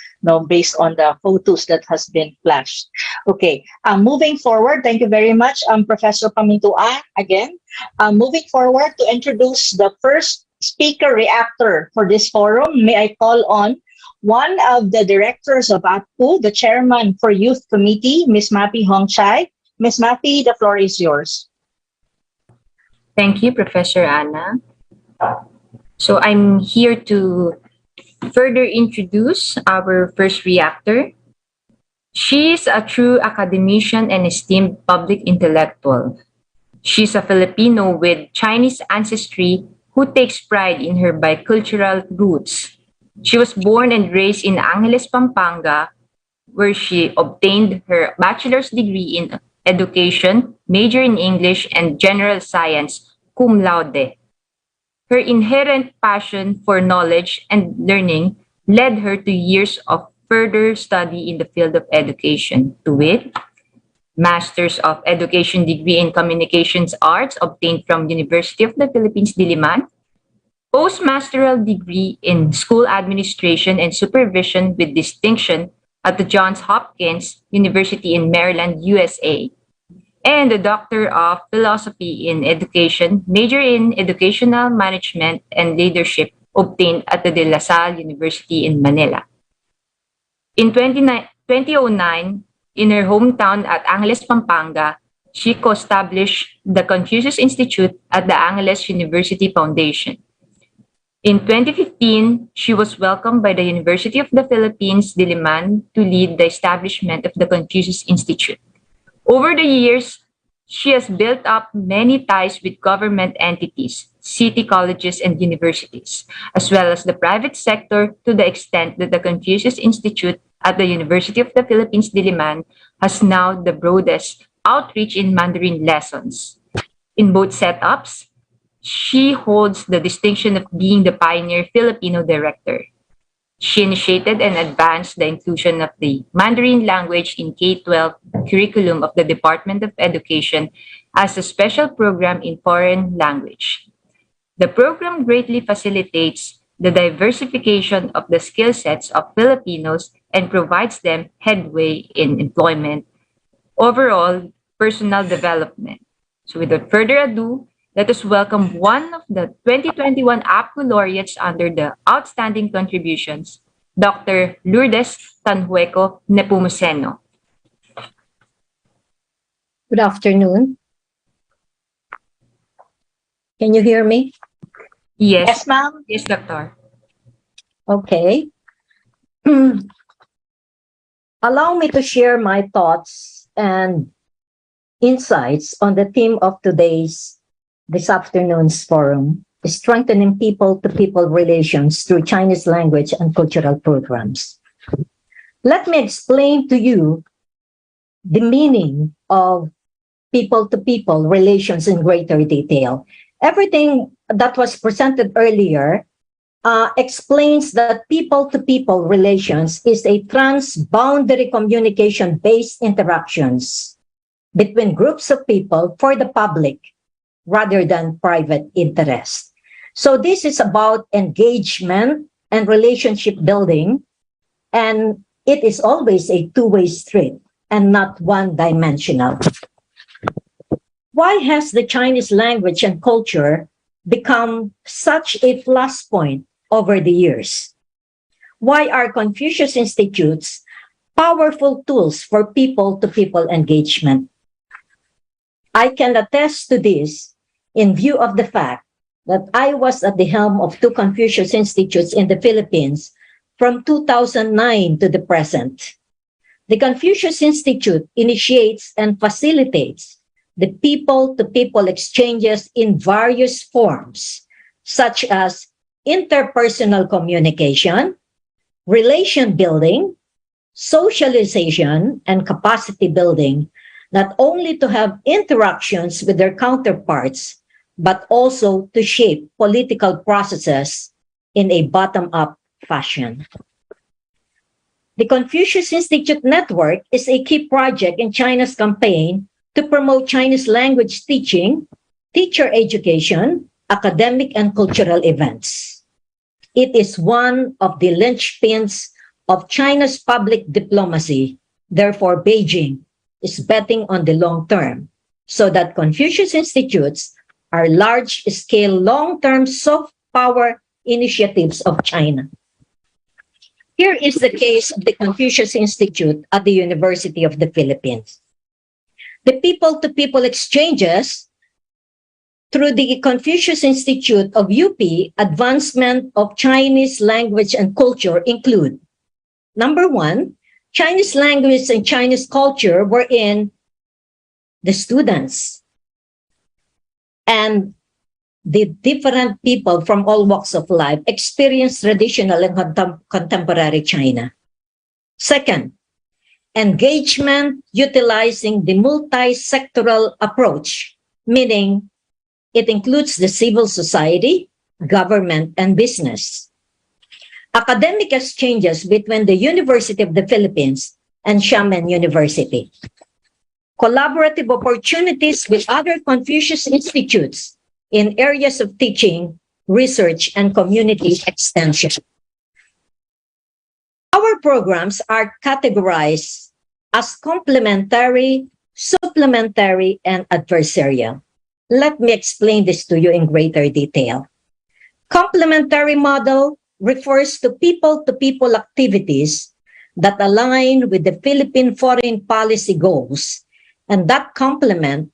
based on the photos that has been flashed. Okay, moving forward, thank you very much, Professor Pamintuan, again. Moving forward to introduce the first speaker reactor for this forum, may I call on one of the directors of APCO, the chairman for Youth Committee, Ms. Mappy Hongchai. Ms. Mappy, the floor is yours. Thank you, Professor Anna. So I'm here to further introduce our first reactor. She is a true academician and esteemed public intellectual. She's a Filipino with Chinese ancestry who takes pride in her bicultural roots. She was born and raised in Angeles, Pampanga, where she obtained her bachelor's degree in education, major in English and general science, cum laude. Her inherent passion for knowledge and learning led her to years of further study in the field of education, to wit, Masters of Education degree in Communications Arts obtained from University of the Philippines, Diliman, postmasteral degree in School Administration and Supervision with distinction at the Johns Hopkins University in Maryland, USA, and a Doctor of Philosophy in Education, major in Educational Management and Leadership, obtained at the De La Salle University in Manila. In 2009, in her hometown at Angeles, Pampanga, she co-established the Confucius Institute at the Angeles University Foundation. In 2015, she was welcomed by the University of the Philippines, Diliman, to lead the establishment of the Confucius Institute. Over the years, she has built up many ties with government entities, city colleges, and universities, as well as the private sector, to the extent that the Confucius Institute at the University of the Philippines, Diliman, has now the broadest outreach in Mandarin lessons. In both setups, she holds the distinction of being the pioneer Filipino director. She initiated and advanced the inclusion of the Mandarin language in K-12 curriculum of the Department of Education as a special program in foreign language. The program greatly facilitates the diversification of the skill sets of Filipinos and provides them headway in employment, overall personal development. So without further ado, let us welcome one of the 2021 APCO laureates under the outstanding contributions, Dr. Lourdes Tanhueco Nepomuceno. Good afternoon. Can you hear me? Yes, Yes, ma'am. yes, Doctor. Okay. Allow me to share my thoughts and insights on the theme of this afternoon's forum, strengthening people-to-people relations through Chinese language and cultural programs. Let me explain to you the meaning of people-to-people relations in greater detail. Everything that was presented earlier explains that people-to-people relations is a transboundary communication-based interactions between groups of people for the public rather than private interest. So this is about engagement and relationship building, and it is always a two-way street and not one-dimensional. Why has the Chinese language and culture become such a plus point over the years? Why are Confucius Institutes powerful tools for people-to-people engagement? I can attest to this in view of the fact that I was at the helm of two Confucius Institutes in the Philippines from 2009 to the present. The Confucius Institute initiates and facilitates the people-to-people exchanges in various forms, such as interpersonal communication, relation building, socialization, and capacity building, not only to have interactions with their counterparts, but also to shape political processes in a bottom-up fashion. The Confucius Institute Network is a key project in China's campaign to promote Chinese language teaching, teacher education, academic and cultural events. It is one of the linchpins of China's public diplomacy. Therefore, Beijing is betting on the long term so that Confucius Institutes are large-scale, long-term soft power initiatives of China. Here is the case of the Confucius Institute at the University of the Philippines. The people-to-people exchanges through the Confucius Institute of UP advancement of Chinese language and culture include, number one, Chinese language and Chinese culture wherein the students and the different people from all walks of life experience traditional and contemporary China. Second, engagement utilizing the multi-sectoral approach, meaning it includes the civil society, government, and business. Academic exchanges between the University of the Philippines and Xiamen University. Collaborative opportunities with other Confucius Institutes in areas of teaching, research, and community extension. Our programs are categorized as complementary, supplementary, and adversarial. Let me explain this to you in greater detail. Complementary model refers to people-to-people activities that align with the Philippine foreign policy goals and that complement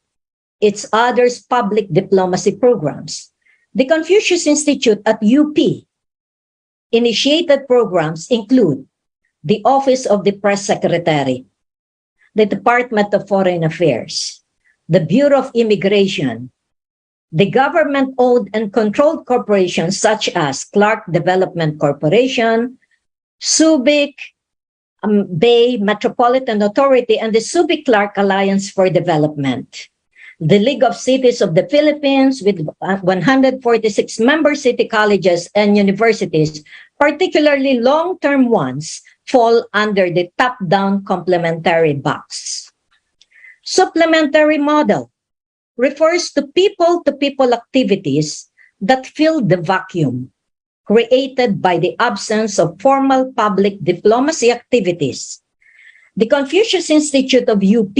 its others public diplomacy programs. The Confucius Institute at UP initiated programs include the Office of the Press Secretary, the Department of Foreign Affairs, the Bureau of Immigration, the government-owned and controlled corporations such as Clark Development Corporation, Subic, Bay Metropolitan Authority, and the Subic-Clark Alliance for Development. The League of Cities of the Philippines with 146 member city colleges and universities, particularly long-term ones, fall under the top-down complementary box. Supplementary model refers to people-to-people activities that fill the vacuum created by the absence of formal public diplomacy activities. The Confucius Institute of UP,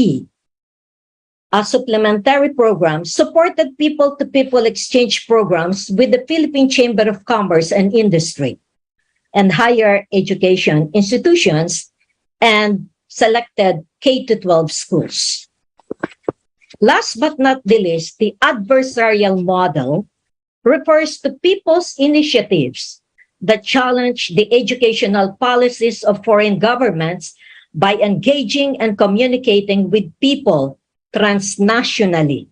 a supplementary program, supported people-to-people exchange programs with the Philippine Chamber of Commerce and Industry and higher education institutions and selected K-12 schools. Last but not the least, the adversarial model refers to people's initiatives that challenge the educational policies of foreign governments by engaging and communicating with people transnationally.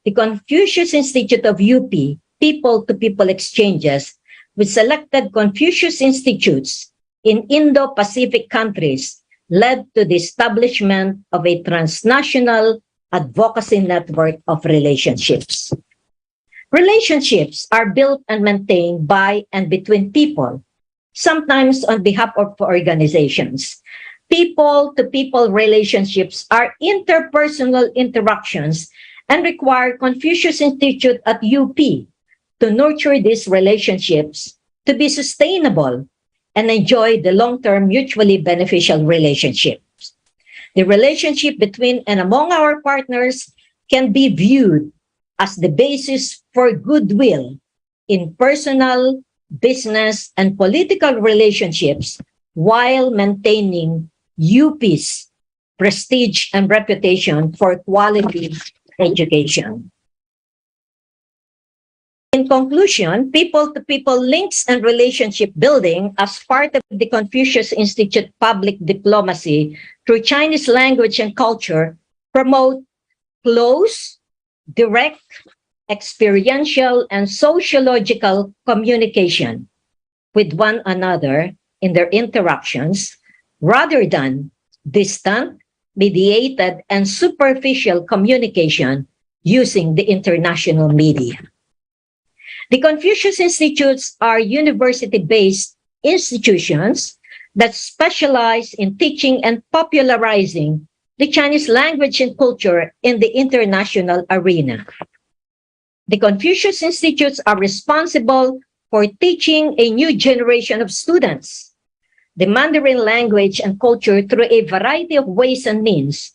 The Confucius Institute of UP, people-to-people exchanges with selected Confucius Institutes in Indo-Pacific countries led to the establishment of a transnational advocacy network of relationships. Relationships are built and maintained by and between people, sometimes on behalf of organizations. People-to-people relationships are interpersonal interactions and require Confucius Institute at UP to nurture these relationships to be sustainable and enjoy the long-term mutually beneficial relationships. The relationship between and among our partners can be viewed as the basis for goodwill in personal, business, and political relationships while maintaining UP's prestige and reputation for quality education. In conclusion, people-to-people links and relationship building as part of the Confucius Institute public diplomacy through Chinese language and culture promote close, direct, experiential, and sociological communication with one another in their interactions rather than distant, mediated, and superficial communication using the international media. The Confucius Institutes are university-based institutions that specialize in teaching and popularizing the Chinese language and culture in the international arena. The Confucius Institutes are responsible for teaching a new generation of students the Mandarin language and culture through a variety of ways and means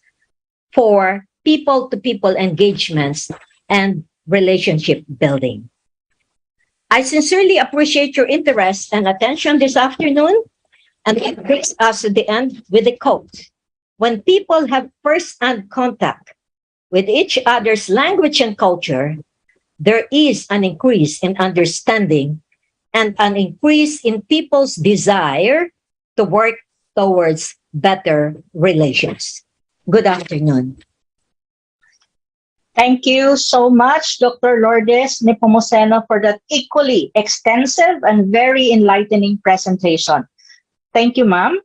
for people-to-people engagements and relationship building. I sincerely appreciate your interest and attention this afternoon, and it brings us to the end with a quote. When people have first-hand contact with each other's language and culture, there is an increase in understanding and an increase in people's desire to work towards better relations. Good afternoon. Thank you so much, Dr. Lourdes Nepomuceno, for that equally extensive and very enlightening presentation. Thank you, ma'am.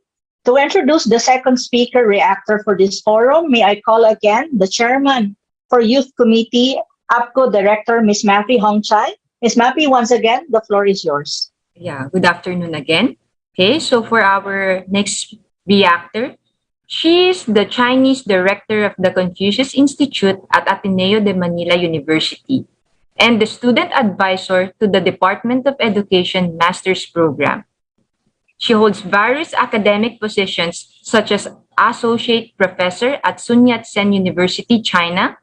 To introduce the second speaker reactor for this forum, may I call again the Chairman for Youth Committee, APCO Director, Ms. Mappy Hongchai. Ms. Mappy, once again, the floor is yours. Yeah, good afternoon again. Okay, so for our next reactor, she is the Chinese Director of the Confucius Institute at Ateneo de Manila University and the Student Advisor to the Department of Education Master's Program. She holds various academic positions such as Associate Professor at Sun Yat-sen University, China,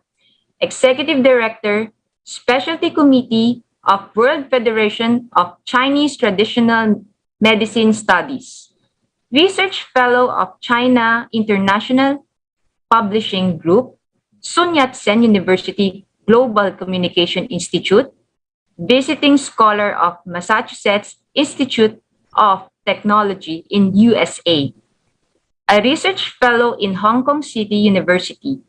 Executive Director, Specialty Committee of World Federation of Chinese Traditional Medicine Studies, Research Fellow of China International Publishing Group, Sun Yat-sen University Global Communication Institute, Visiting Scholar of Massachusetts Institute of Technology in USA, a Research Fellow in Hong Kong City University,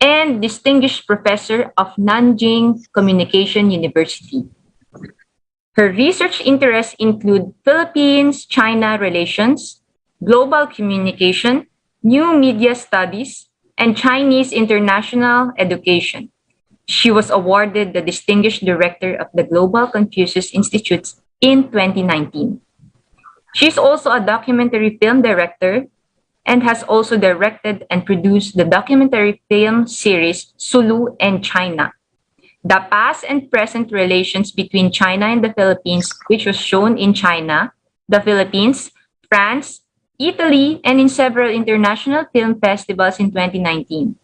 and Distinguished Professor of Nanjing Communication University. Her research interests include Philippines-China relations, global communication, new media studies, and Chinese international education. She was awarded the Distinguished Director of the Global Confucius Institutes in 2019. She is also a documentary film director and has also directed and produced the documentary film series Sulu and China, the past and present relations between China and the Philippines, which was shown in China, the Philippines, France, Italy, and in several international film festivals in 2019.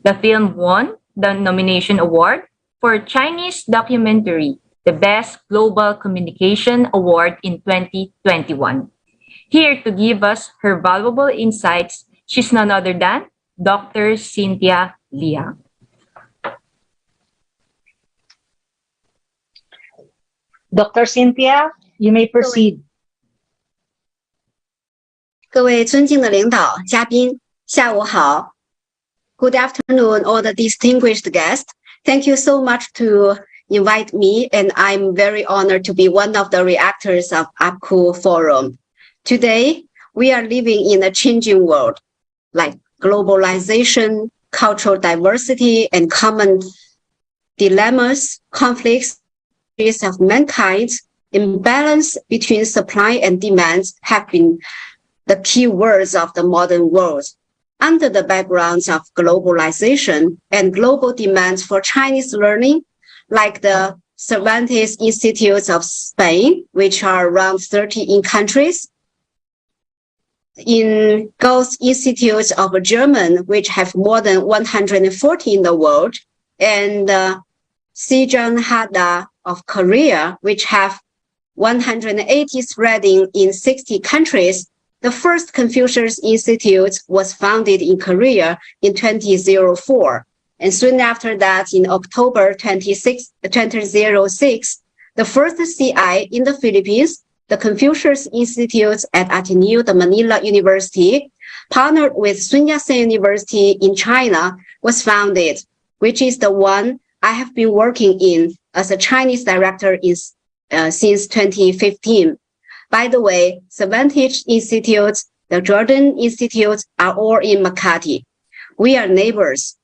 The film won the nomination award for Chinese documentary, the Best Global Communication Award in 2021. Here to give us her valuable insights, she's none other than Dr. Cynthia Liang. Dr. Cynthia, you may proceed. 各位尊敬的领导、嘉宾，下午好。Good afternoon, all the distinguished guests. Thank you so much to invite me, and I'm very honored to be one of the reactors of APCO Forum. Today, we are living in a changing world, like globalization, cultural diversity, and common dilemmas, conflicts of mankind, imbalance between supply and demands have been the key words of the modern world. Under the backgrounds of globalization and global demands for Chinese learning, like the Cervantes Institutes of Spain, which are around 30 in countries. In Goethe Institutes of German, which have more than 140 in the world, and Sejong Hada of Korea, which have 180 spreading in 60 countries. The first Confucius Institute was founded in Korea in 2004. And soon after that, in October 2006, the first CI in the Philippines, the Confucius Institute at Ateneo de Manila University, partnered with Sun Yat-sen University in China, was founded, which is the one I have been working in as a Chinese director since 2015. By the way, Cervantes Institute, the Jordan Institute are all in Makati. We are neighbors.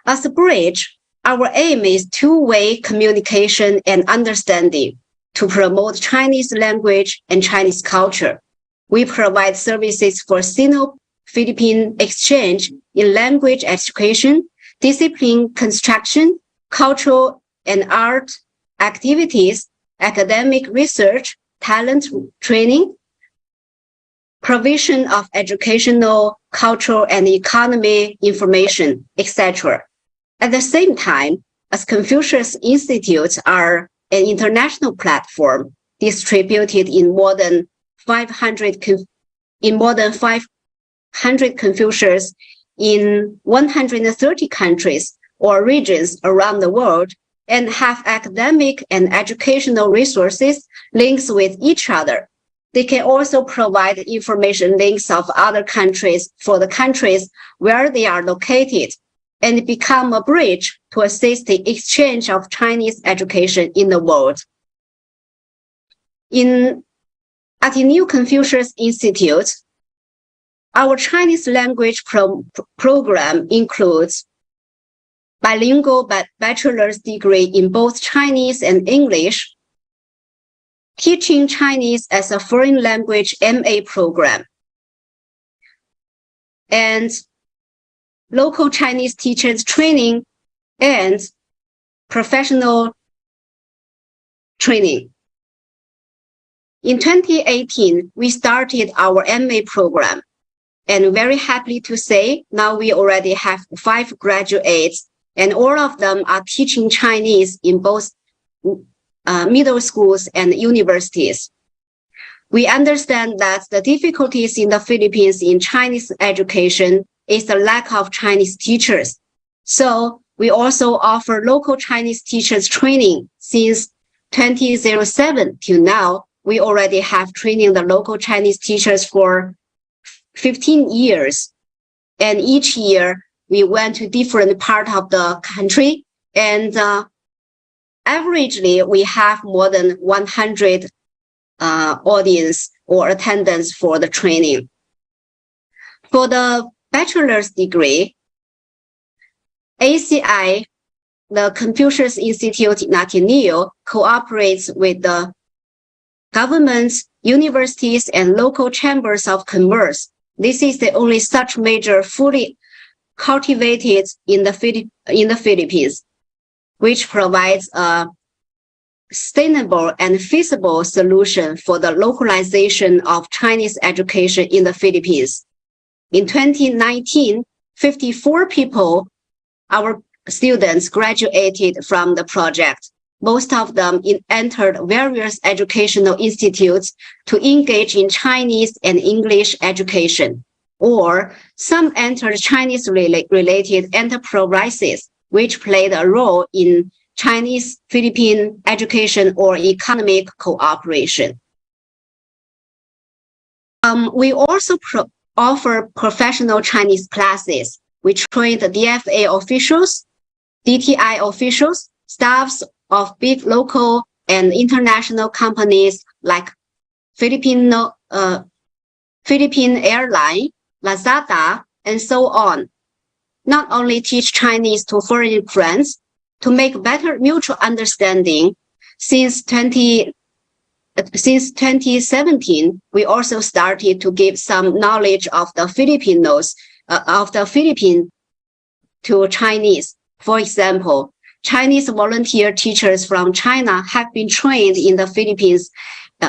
As a bridge, our aim is two-way communication and understanding to promote Chinese language and Chinese culture. We provide services for Sino-Philippine exchange in language education, discipline construction, cultural and art activities, academic research, talent training, provision of educational, cultural, and economy information, etc. At the same time, as Confucius Institutes are an international platform distributed in more than 500 Confucius in 130 countries or regions around the world, and have academic and educational resources links with each other. They can also provide information links of other countries for the countries where they are located and become a bridge to assist the exchange of Chinese education in the world. In Ateneo Confucius Institute, our Chinese language program includes bilingual bachelor's degree in both Chinese and English, teaching Chinese as a foreign language MA program, and local Chinese teachers training and professional training. In 2018, we started our MA program, and very happy to say now we already have 5 graduates, and all of them are teaching Chinese in both middle schools and universities. We understand that the difficulties in the Philippines in Chinese education is the lack of Chinese teachers. So we also offer local Chinese teachers training. Since 2007 till now, we already have training the local Chinese teachers for 15 years. And each year we went to different part of the country, and averagely we have more than 100 audience or attendance for the training. For the bachelor's degree, ACI, the Confucius Institute in Ateneo, cooperates with the governments, universities, and local chambers of commerce. This is the only such major fully cultivated in the Philippines, which provides a sustainable and feasible solution for the localization of Chinese education in the Philippines. In 2019, 54 people, our students, graduated from the project. Most of them entered various educational institutes to engage in Chinese and English education, or some entered Chinese-related enterprises, which played a role in Chinese-Philippine education or economic cooperation. We also offer professional Chinese classes. We train the DFA officials, DTI officials, staffs of big local and international companies like Philippine Airline, Lazada, and so on. Not only teach Chinese to foreign friends, to make better mutual understanding. Since 2017, we also started to give some knowledge of the Philippines to Chinese. For example, Chinese volunteer teachers from China have been trained in the Philippines,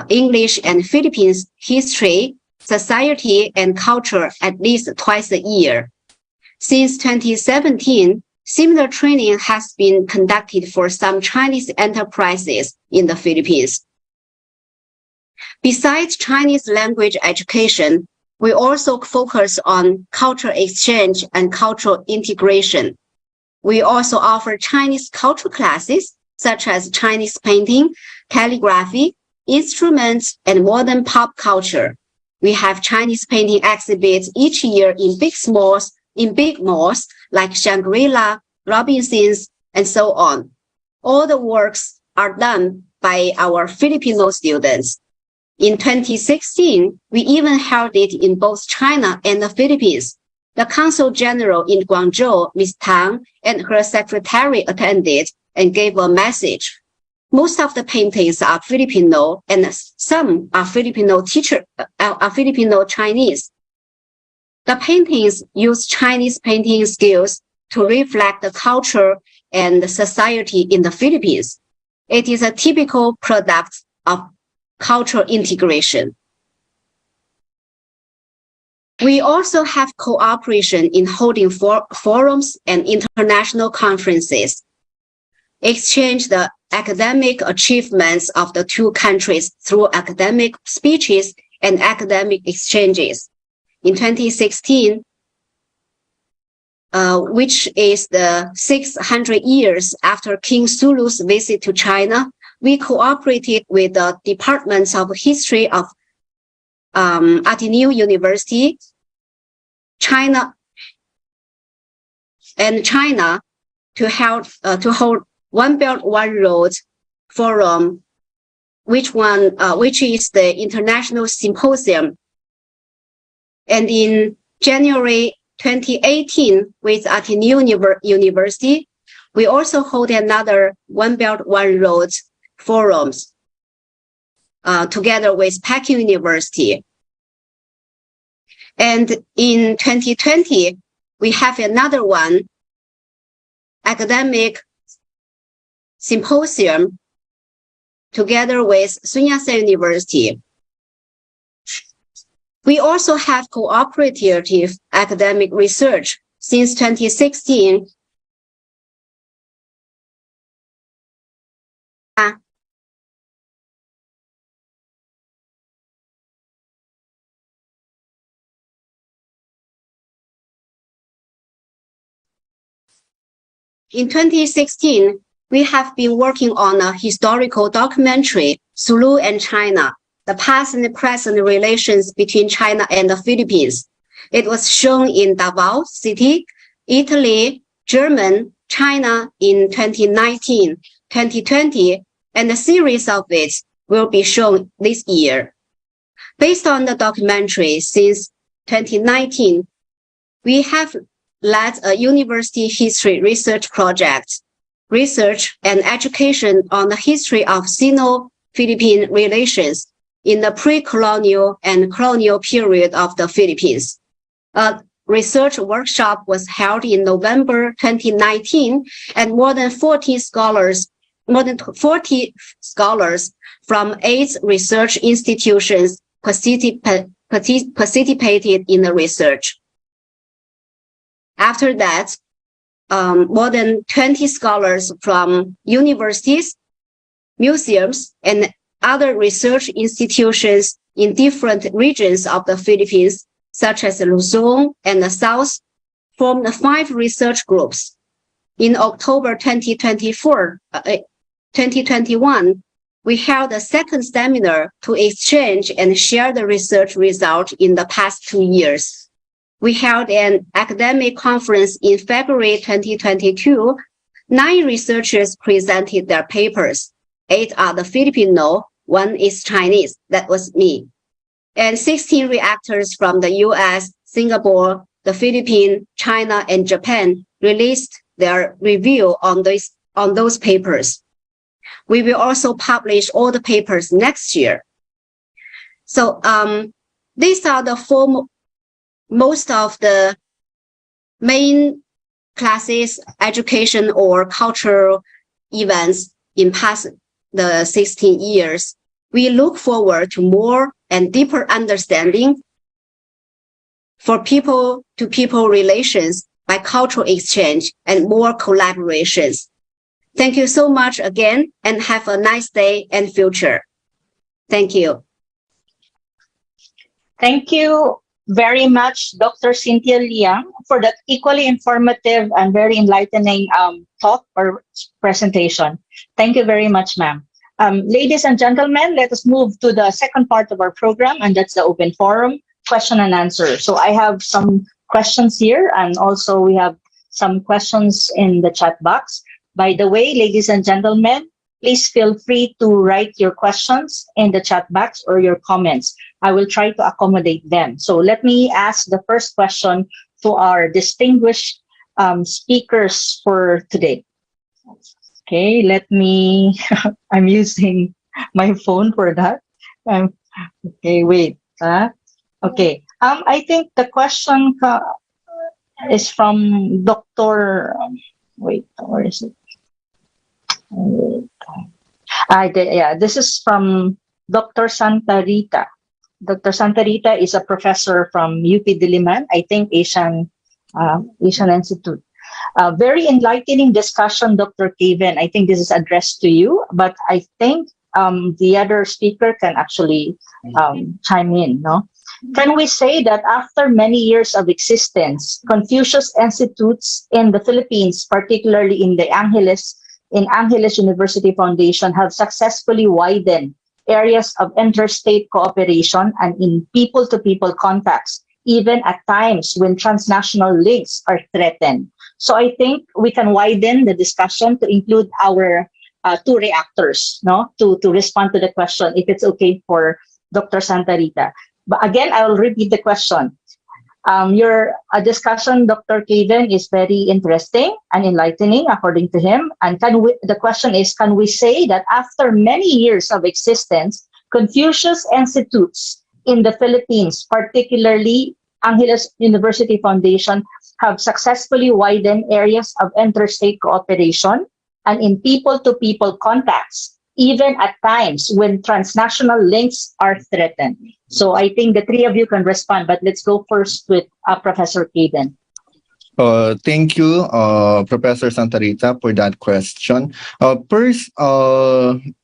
English and Philippines history, society, and culture at least twice a year. Since 2017, similar training has been conducted for some Chinese enterprises in the Philippines. Besides Chinese language education, we also focus on cultural exchange and cultural integration. We also offer Chinese cultural classes, such as Chinese painting, calligraphy, instruments, and modern pop culture. We have Chinese painting exhibits each year in big malls like Shangri-La, Robinsons, and so on. All the works are done by our Filipino students. In 2016, we even held it in both China and the Philippines. The Consul General in Guangzhou, Ms. Tang, and her secretary attended and gave a message. Most of the paintings are Filipino, and some are Filipino Chinese. The paintings use Chinese painting skills to reflect the culture and the society in the Philippines. It is a typical product of cultural integration. We also have cooperation in holding forums and international conferences, exchange the academic achievements of the two countries through academic speeches and academic exchanges. In 2016, which is the 600 years after King Sulu's visit to China, we cooperated with the departments of history of Ateneo University, China, to hold One Belt, One Road Forum, which is the international symposium. And in January 2018, with Ateneo University, we also hold another One Belt, One Road forums together with Peking University. And in 2020, we have another one, academic symposium, together with Sun Yat-sen University. We also have cooperative academic research since 2016. In 2016, we have been working on a historical documentary, Sulu and China, the past and present relations between China and the Philippines. It was shown in Davao City, Italy, Germany, China in 2019, 2020, and a series of it will be shown this year. Based on the documentary since 2019, we have led a university history research project, research and education on the history of Sino-Philippine relations in the pre-colonial and colonial period of the Philippines. A research workshop was held in November 2019, and more than 40 scholars from 8 research institutions participated in the research. After that, more than 20 scholars from universities, museums, and other research institutions in different regions of the Philippines, such as Luzon and the South, formed 5 research groups. In October 2021, we held a second seminar to exchange and share the research result in the past 2 years. We held an academic conference in February 2022. 9 researchers presented their papers. 8 are the Filipino, 1 is Chinese, that was me. And 16 reactors from the US, Singapore, the Philippines, China, and Japan released their review on those papers. We will also publish all the papers next year. So these are the most of the main classes, education, or cultural events in past the 16 years. We look forward to more and deeper understanding for people-to-people relations by cultural exchange and more collaborations. Thank you so much again, and have a nice day and future. Thank you. Thank you very much, Dr. Cynthia Liang, for that equally informative and very enlightening talk or presentation. Thank you very much, ma'am. Ladies and gentlemen, let us move to the second part of our program, and that's the open forum, question and answer. So I have some questions here, and also we have some questions in the chat box. By the way, ladies and gentlemen, please feel free to write your questions in the chat box or your comments. I will try to accommodate them. So let me ask the first question to our distinguished speakers for today. Okay, let me, I'm using my phone for that. Okay, wait. Okay, I think the question is from Dr. Wait, where is it? Yeah, this is from Dr. Santa Rita. Dr. Santa Rita is a professor from UP Diliman, I think Asian Institute. Very enlightening discussion, Dr. Kevin. I think this is addressed to you, but I think the other speaker can actually chime in, no? Can we say that after many years of existence, Confucius Institutes in the Philippines, particularly in Angeles University Foundation, have successfully widened areas of interstate cooperation and in people-to-people contacts, even at times when transnational links are threatened? So I think we can widen the discussion to include our two reactors, no, to respond to the question, if it's okay for Dr. Santa Rita. But again, I will repeat the question. Your discussion, Dr. Kevin, is very interesting and enlightening, according to him. And the question is, can we say that after many years of existence, Confucius Institutes in the Philippines, particularly Angeles University Foundation, have successfully widened areas of interstate cooperation and in people-to-people contacts, even at times when transnational links are threatened? So I think the three of you can respond, but let's go first with Professor Kevin. Thank you, Professor Santa Rita, for that question. First,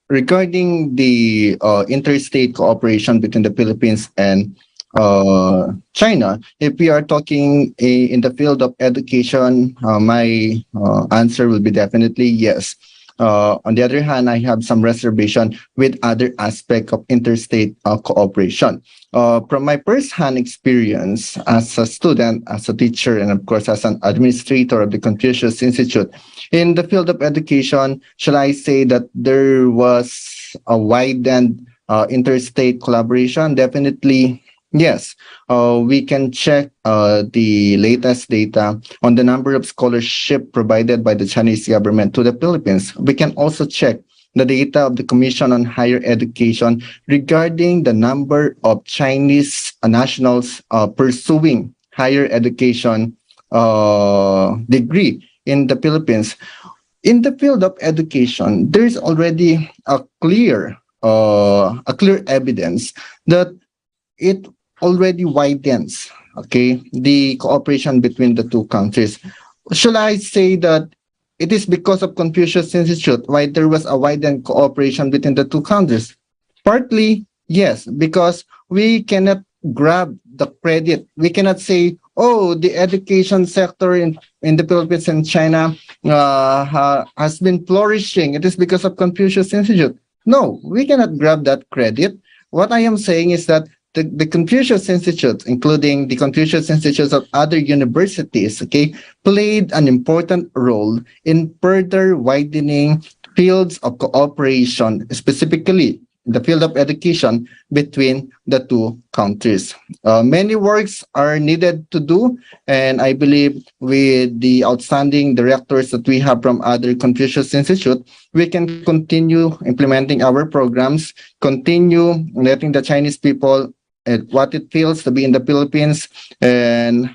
regarding the interstate cooperation between the Philippines and China, if we are talking in the field of education, my answer will be definitely yes. On the other hand, I have some reservation with other aspects of interstate cooperation. From my first-hand experience as a student, as a teacher, and of course as an administrator of the Confucius Institute, in the field of education, shall I say that there was a widened interstate collaboration? Definitely yes. We can check the latest data on the number of scholarship provided by the Chinese government to the Philippines. We can also check the data of the Commission on Higher Education regarding the number of Chinese nationals pursuing higher education degree in the Philippines. In the field of education, there is already a clear evidence that it already widens, okay, the cooperation between the two countries. Shall I say that it is because of Confucius Institute why there was a widened cooperation between the two countries? Partly, yes, because we cannot grab the credit. We cannot say, oh, the education sector in the Philippines and China has been flourishing. It is because of Confucius Institute. No, we cannot grab that credit. What I am saying is that the Confucius Institute, including the Confucius Institutes of other universities, okay, played an important role in further widening fields of cooperation, specifically the field of education between the two countries. Many works are needed to do, and I believe with the outstanding directors that we have from other Confucius Institute, we can continue implementing our programs, continue letting the Chinese people what it feels to be in the Philippines, and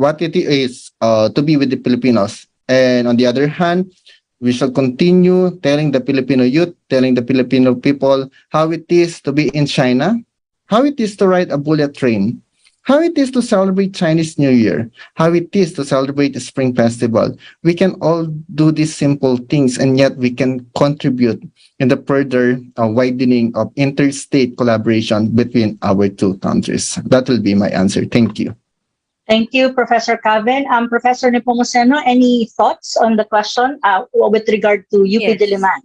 what it is to be with the Filipinos. And on the other hand, we shall continue telling the Filipino youth, telling the Filipino people how it is to be in China, how it is to ride a bullet train, how it is to celebrate Chinese New Year, how it is to celebrate the Spring Festival. We can all do these simple things, and yet we can contribute in the further widening of interstate collaboration between our two countries. That will be my answer. Thank you. Thank you, Professor Kevin. Professor Nepomuceno, any thoughts on the question with regard to UP Yes. Diliman?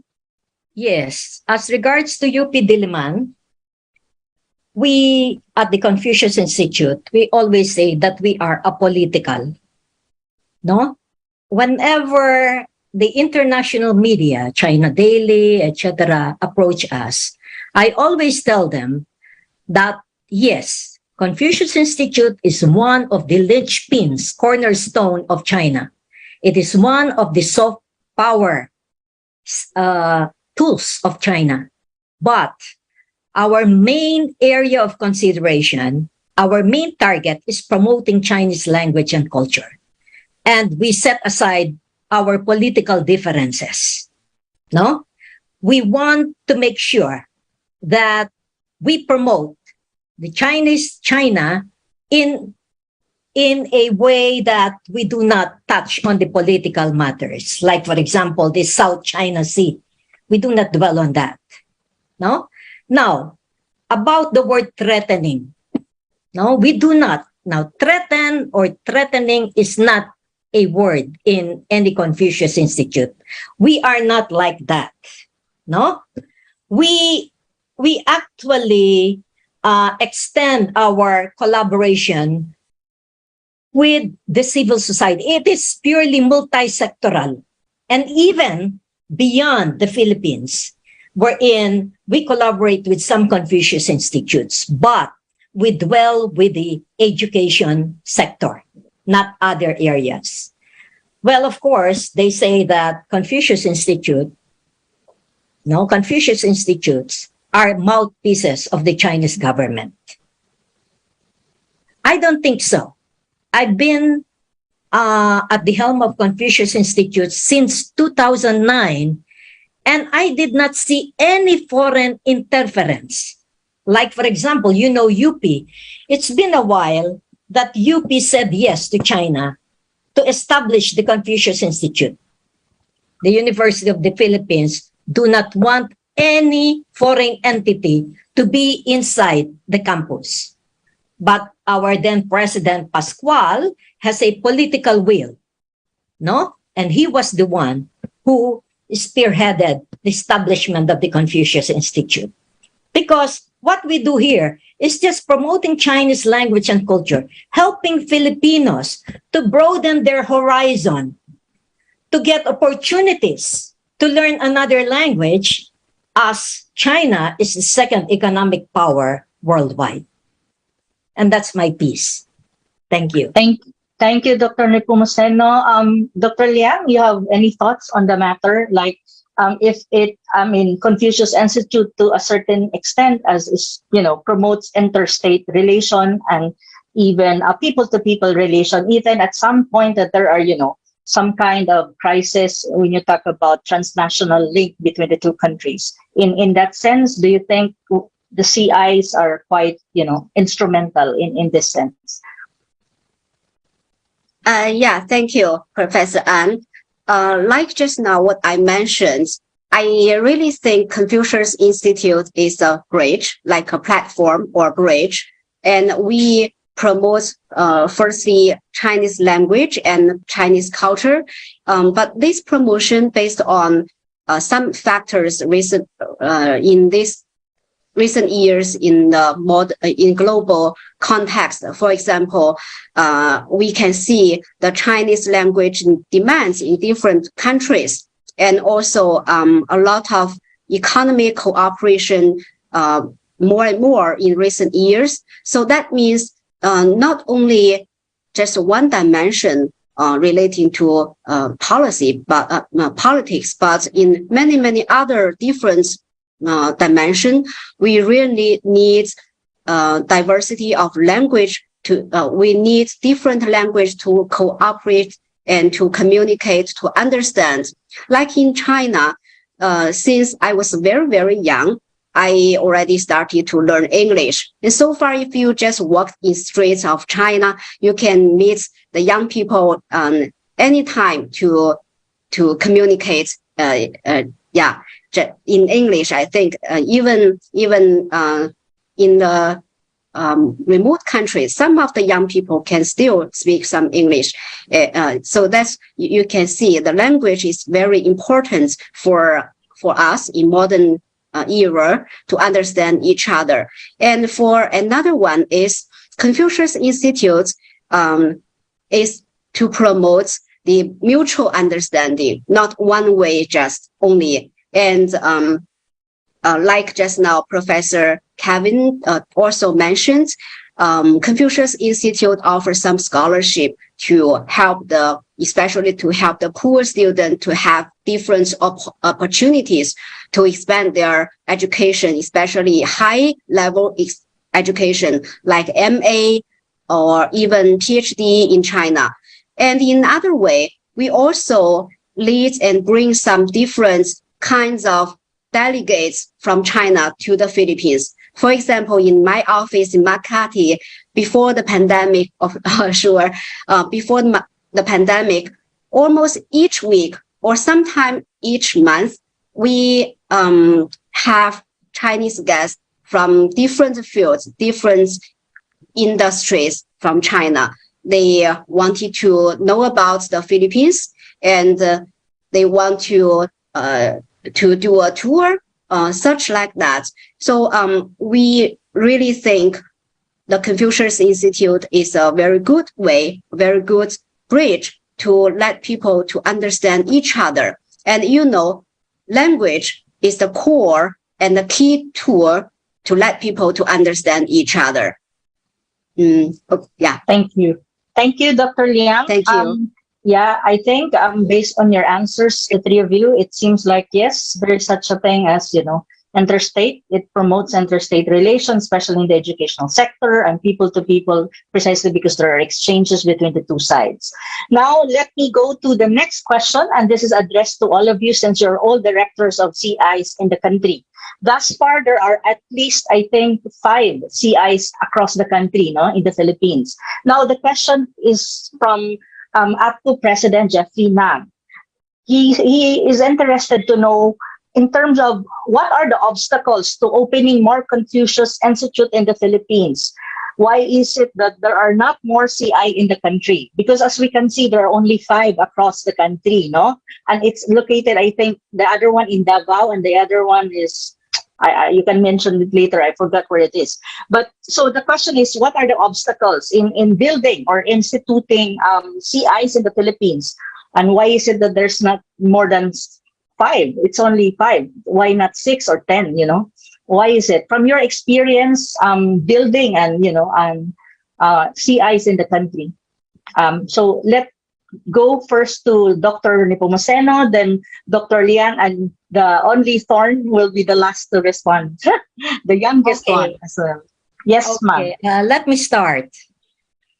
Yes, as regards to UP Diliman, we at the Confucius Institute, we always say that we are apolitical. No? Whenever the international media, China Daily, etc., approach us, I always tell them that yes, Confucius Institute is one of the linchpins, cornerstone of China. It is one of the soft power tools of China. But our main area of consideration, our main target is promoting Chinese language and culture. And we set aside our political differences. No? We want to make sure that we promote the Chinese China in a way that we do not touch on the political matters. Like, for example, the South China Sea. We do not dwell on that. No? Now, about the word threatening. No, we do not. Now, threaten or threatening is not a word in any Confucius Institute. We are not like that. No? We actually extend our collaboration with the civil society. It is purely multi-sectoral and even beyond the Philippines, wherein we collaborate with some Confucius Institutes, but we dwell with the education sector, not other areas. Well, of course, they say that Confucius Institutes are mouthpieces of the Chinese government. I don't think so. I've been at the helm of Confucius Institute since 2009, and I did not see any foreign interference. Like, for example, UP. It's been a while that UP said yes to China to establish the Confucius Institute. The University of the Philippines do not want any foreign entity to be inside the campus. But our then President Pascual has a political will, no? And he was the one who spearheaded the establishment of the Confucius Institute. Because what we do here is just promoting Chinese language and culture, helping Filipinos to broaden their horizon, to get opportunities to learn another language, as China is the second economic power worldwide. And that's my piece. Thank you. Thank you, Dr. Nepomuceno. Dr. Liang, you have any thoughts on the matter? Like, Confucius Institute to a certain extent, as is, promotes interstate relation and even people-to-people relation, even at some point that there are, some kind of crisis when you talk about transnational link between the two countries. In that sense, do you think the CIs are quite, instrumental in this sense? Yeah, thank you, Professor An. Like just now, what I mentioned, I really think Confucius Institute is a bridge, like a platform or bridge. And we promote, firstly, Chinese language and Chinese culture. But this promotion based on some factors in this recent years in global context. For example, we can see the Chinese language demands in different countries, and also a lot of economic cooperation more and more in recent years. So that means not only just one dimension relating to policy, but politics, but in many, many other different dimension, we really need diversity of language we need different language to cooperate and to communicate, to understand. Like in China, since I was very, very young, I already started to learn English. And so far, if you just walk in streets of China, you can meet the young people anytime to communicate. In English, I think even in the remote countries, some of the young people can still speak some English. So that's, you can see the language is very important for us in modern era to understand each other. And for another one is Confucius Institute is to promote the mutual understanding, not one way just only. And like just now, Professor Kevin also mentioned, Confucius Institute offers some scholarship to help especially to help the poor student to have different opportunities to expand their education, especially high level education like MA or even PhD in China. And in other way, we also lead and bring some different kinds of delegates from China to the Philippines. For example, in my office in Makati, before the pandemic, before the pandemic, almost each week or sometime each month, we have Chinese guests from different fields, different industries from China. They wanted to know about the Philippines, and they want to do a tour, such like that. So we really think the Confucius Institute is a very good way, very good bridge to let people to understand each other. And language is the core and the key tool to let people to understand each other. Thank you. Thank you, Dr. Liang. Thank you. I think based on your answers, the three of you, it seems like, yes, there is such a thing as, interstate. It promotes interstate relations, especially in the educational sector and people to people, precisely because there are exchanges between the two sides. Now, let me go to the next question, and this is addressed to all of you since you're all directors of CIs in the country. Thus far, there are at least, I think, 5 CIs across the country, in the Philippines. Now, the question is from APCO President Jeffrey Nam. He is interested to know, in terms of what are the obstacles to opening more Confucius Institute in the Philippines? Why is it that there are not more CI in the country? Because as we can see, there are only 5 across the country, And it's located, I think, the other one in Davao, and the other one is, you can mention it later, I forgot where it is. But so the question is, what are the obstacles in building or instituting CIs in the Philippines? And why is it that there's not more than 5? It's only 5. Why not 6 or 10, Why is it? From your experience building and, CIs in the country. So let's go first to Dr. Nepomuceno, then Dr. Liang, and the only Thorn will be the last to respond. The youngest one as well. Yes, ma'am. Let me start.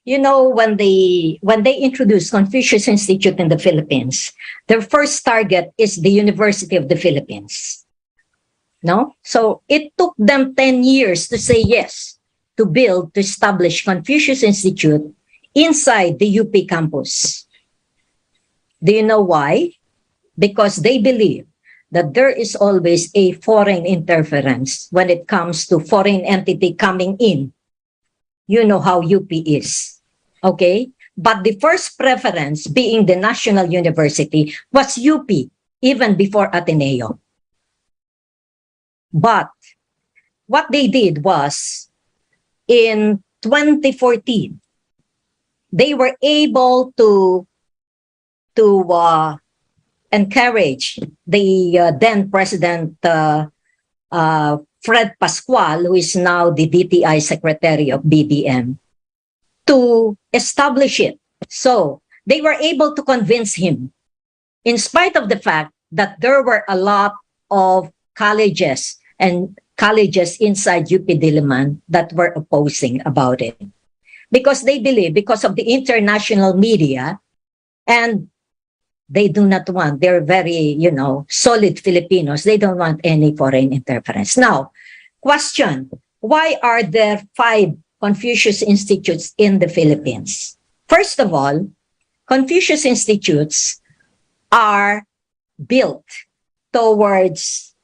When they introduced Confucius Institute in the Philippines, their first target is the University of the Philippines. No? So it took them 10 years to say yes, to establish Confucius Institute inside the UP campus. Do you know why? Because they believe that there is always a foreign interference when it comes to foreign entity coming in. You know how UP is. Okay? But the first preference, being the national university, was UP, even before Ateneo. But what they did was, in 2014, they were able to encourage the then President Fred Pascual, who is now the DTI Secretary of BBM, to establish it. So they were able to convince him, in spite of the fact that there were a lot of colleges inside UP Diliman that were opposing about it. because they believe, because of the international media, and they do not want, they're very, solid Filipinos. They don't want any foreign interference. Now, question, why are there 5 Confucius Institutes in the Philippines? First of all, Confucius Institutes are built towards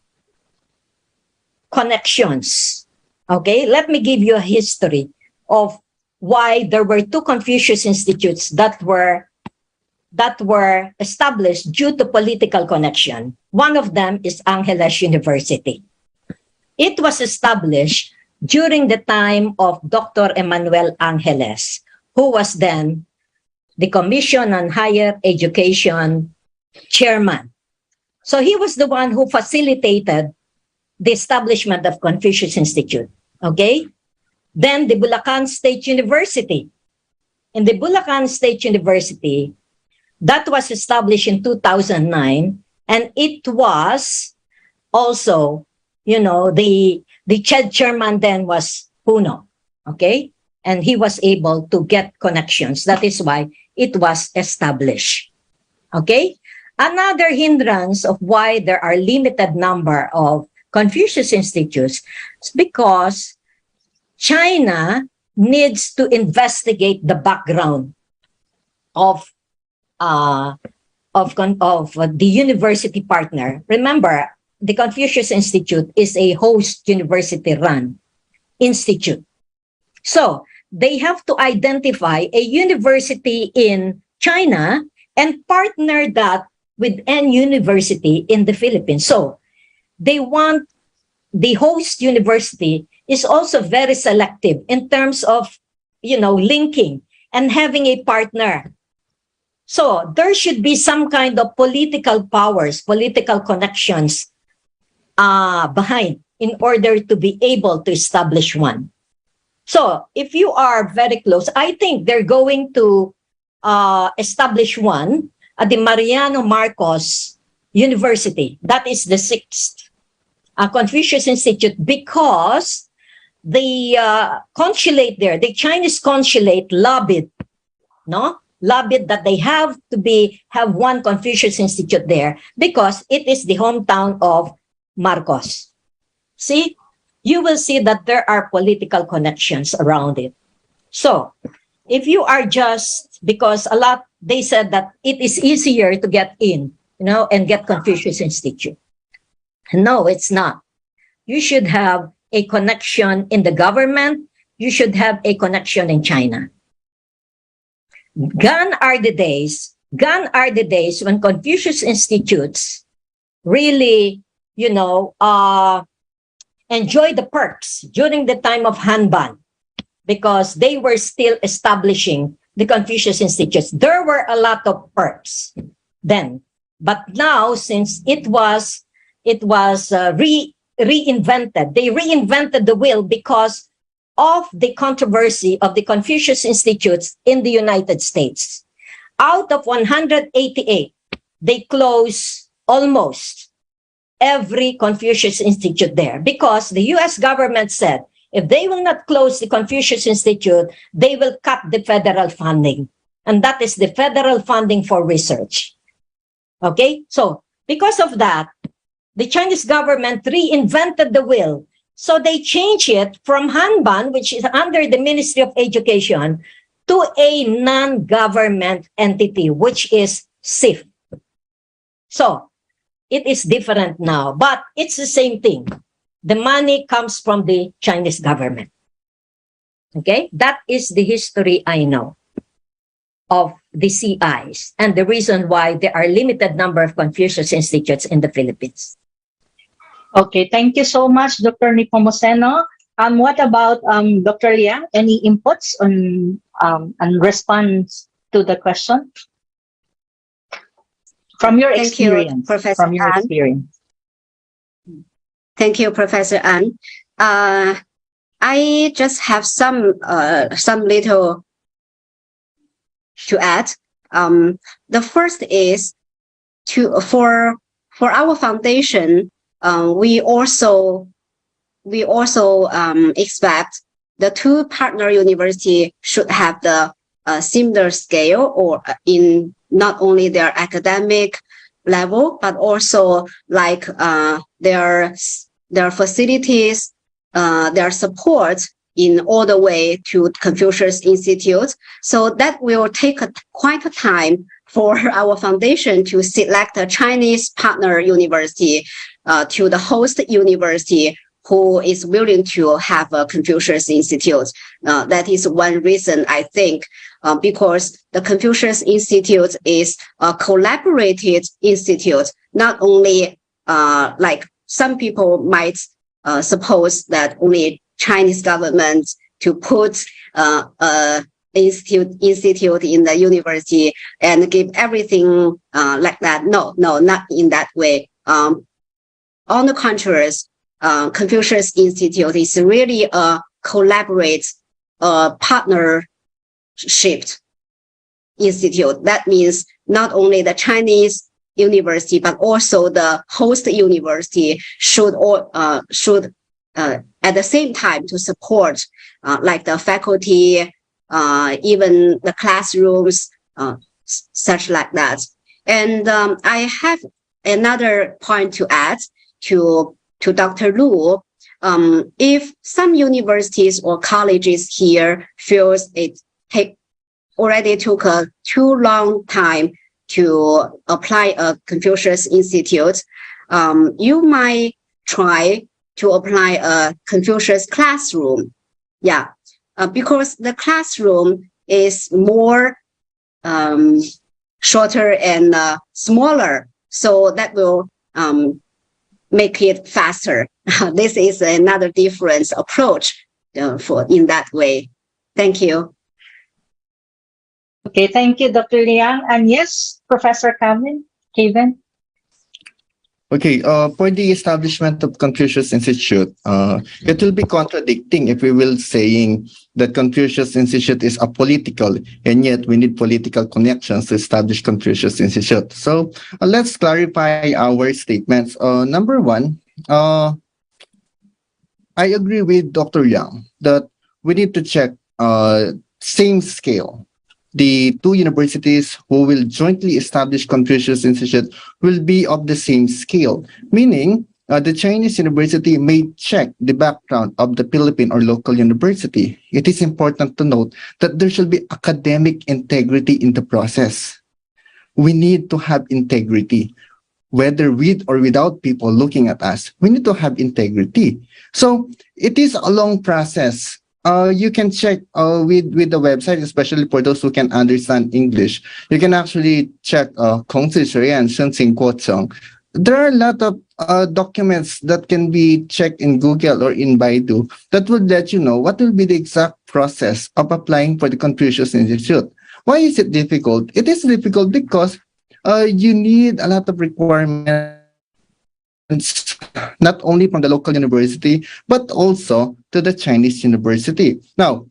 connections. Okay, let me give you a history of why there were 2 Confucius Institutes that were established due to political connection. One of them is Angeles University. It was established during the time of Dr. Emmanuel Angeles, who was then the Commission on Higher Education chairman. So he was the one who facilitated the establishment of Confucius Institute. Okay? Then the Bulacan State University. In the Bulacan State University, that was established in 2009, and it was also, the chairman then was Puno, okay? And he was able to get connections. That is why it was established, okay? Another hindrance of why there are limited number of Confucius Institutes is because China needs to investigate the background of the university partner. Remember, the Confucius Institute is a host university-run institute. So they have to identify a university in China and partner that with an university in the Philippines. So they want the host university is also very selective in terms of, linking and having a partner. So there should be some kind of political powers, political connections behind in order to be able to establish one. So if you are very close, I think they're going to establish one at the Mariano Marcos University. That is the 6th Confucius Institute, because the consulate there, the Chinese consulate lobbied that they have one Confucius Institute there because it is the hometown of Marcos. See, you will see that there are political connections around it. So if you are because they said that it is easier to get in, and get Confucius Institute. No, it's not. You should have a connection in the government. You should have a connection in China. Gone are the days when Confucius Institutes really, enjoy the perks during the time of Hanban, because they were still establishing the Confucius Institutes. There were a lot of perks then, but now since it was reinvented, they reinvented the wheel because of the controversy of the Confucius Institutes in the United States. Out of 188, they closed almost every Confucius Institute there because the US government said if they will not close the Confucius Institute, they will cut the federal funding. And that is the federal funding for research. Okay, so because of that, the Chinese government reinvented the wheel. So they changed it from Hanban, which is under the Ministry of Education, to a non-government entity, which is CIF. So it is different now, but it's the same thing. The money comes from the Chinese government. Okay, that is the history I know of the CIs and the reason why there are limited number of Confucius Institutes in the Philippines. Okay, thank you so much, Dr. Nepomuceno. What about Dr. Liang? Any inputs on response to the question? From your Thank you, experience. Professor From your An. experience. Thank you, Professor An. I just have some little to add. The first is for our foundation, we also expect the two partner university should have the similar scale or in not only their academic level, but also like their facilities, their support in all the way to Confucius Institute. So that will take quite a time for our foundation to select a Chinese partner university to the host university who is willing to have a Confucius Institute. That is one reason, I think, because the Confucius Institute is a collaborated institute, not only like some people might suppose that only Chinese government to put institute in the university and give everything like that. No, not in that way. On the contrary, Confucius Institute is really a collaborate, partnership institute. That means not only the Chinese university, but also the host university should at the same time to support like the faculty, even the classrooms, such like that. And I have another point to add to Dr. Lu. If some universities or colleges here feels it already took a too long time to apply a Confucius Institute, you might try to apply a Confucius classroom. Yeah, because the classroom is more shorter and smaller, so that will make it faster. This is another different approach for in that way. Thank you. Okay, thank you, Dr. Liang. And yes, Professor Kevin. Okay, for the establishment of Confucius Institute, it will be contradicting if we will saying that Confucius Institute is apolitical, and yet we need political connections to establish Confucius Institute. So let's clarify our statements. Number one, I agree with Dr. Yang that we need to check same scale. The two universities who will jointly establish Confucius Institute will be of the same scale, meaning the Chinese university may check the background of the Philippine or local university. It is important to note that there should be academic integrity in the process. We need to have integrity, whether with or without people looking at us. We need to have integrity. So it is a long process. You can check with the website, especially for those who can understand English. You can actually check 孔子学院申请过程. There are a lot of documents that can be checked in Google or in Baidu that would let you know what will be the exact process of applying for the Confucius Institute. Why is it difficult? It is difficult because you need a lot of requirements, not only from the local university, but also to the Chinese university. Now,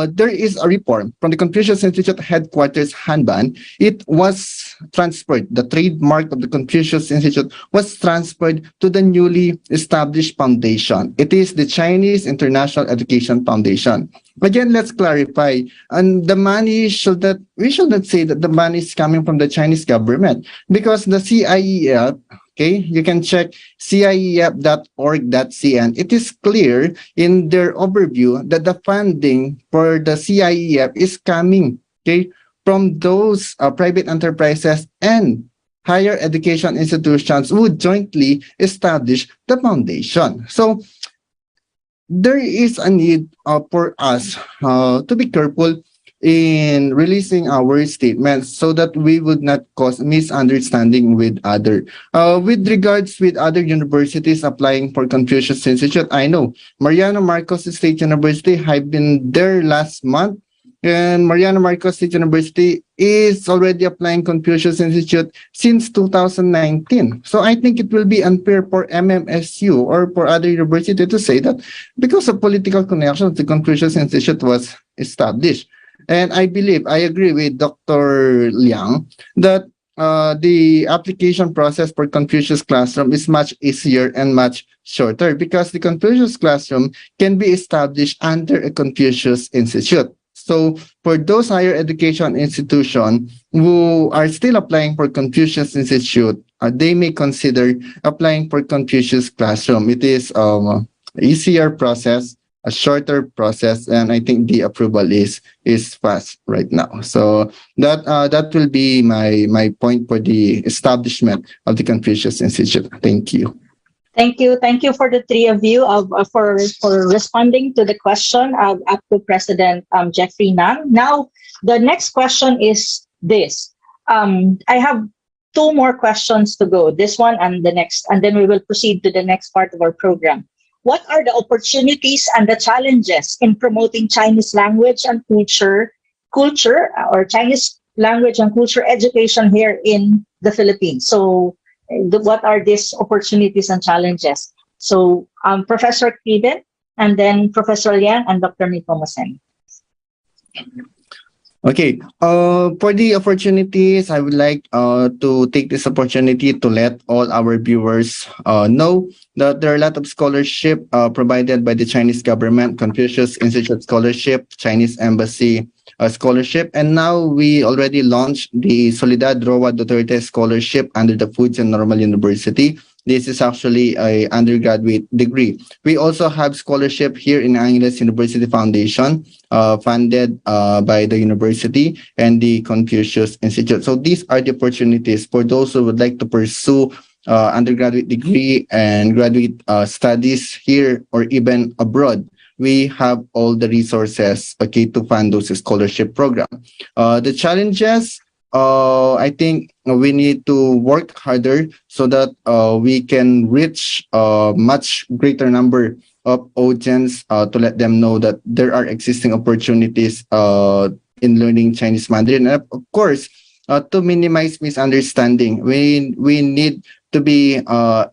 there is a report from the Confucius Institute headquarters, Hanban. It was transferred, the trademark of the Confucius Institute was transferred to the newly established foundation. It is the Chinese International Education Foundation. Again, let's clarify. And the money we should not say that the money is coming from the Chinese government, because the CIEF, okay, you can check cief.org.cn. It is clear in their overview that the funding for the CIEF is coming, okay, from those private enterprises and higher education institutions who jointly establish the foundation. So there is a need for us to be careful in releasing our statements so that we would not cause misunderstanding with other. With regards with other universities applying for Confucius Institute, I know Mariano Marcos State University, I've been there last month, and Mariano Marcos State University is already applying Confucius Institute since 2019. So I think it will be unfair for MMSU or for other university to say that because of political connections, the Confucius Institute was established. And I agree with Dr. Liang that the application process for Confucius Classroom is much easier and much shorter because the Confucius Classroom can be established under a Confucius Institute. So for those higher education institutions who are still applying for Confucius Institute, they may consider applying for Confucius Classroom. It is easier process, a shorter process, and I think the approval is fast right now. So that will be my point for the establishment of the Confucius Institute. Thank you. Thank you. Thank you for the three of you for responding to the question of APCO President Jeffrey Nang. Now, the next question is this. I have two more questions to go, this one and the next, and then we will proceed to the next part of our program. What are the opportunities and the challenges in promoting Chinese language and culture or Chinese language and culture education here in the Philippines? So what are these opportunities and challenges? So Professor Kevin, and then Professor Liang and Dr. Nepomuceno. Okay. For the opportunities, I would like to take this opportunity to let all our viewers know that there are a lot of scholarship provided by the Chinese government, Confucius Institute Scholarship, Chinese Embassy Scholarship, and now we already launched the Soledad Roa Duterte Scholarship under the Fujian Normal University. This is actually a undergraduate degree. We also have scholarship here in Angeles University Foundation, funded by the university and the Confucius Institute. So these are the opportunities for those who would like to pursue undergraduate degree and graduate studies here or even abroad. We have all the resources, okay, to fund those scholarship program. The challenges, I think we need to work harder so that we can reach a much greater number of audience to let them know that there are existing opportunities in learning Chinese Mandarin. And of course, to minimize misunderstanding, we need to be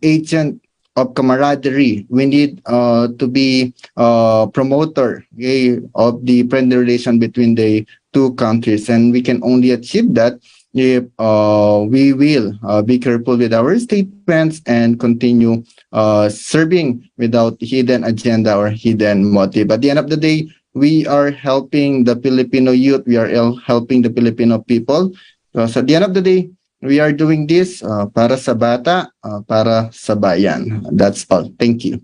agent of camaraderie. We need to be promoter, okay, of the friendly relation between the two countries, and we can only achieve that if we will be careful with our statements and continue serving without hidden agenda or hidden motive. At the end of the day, we are helping the Filipino youth. We are helping the Filipino people. So at the end of the day, we are doing this para sa bata, para sa bayan. That's all. Thank you.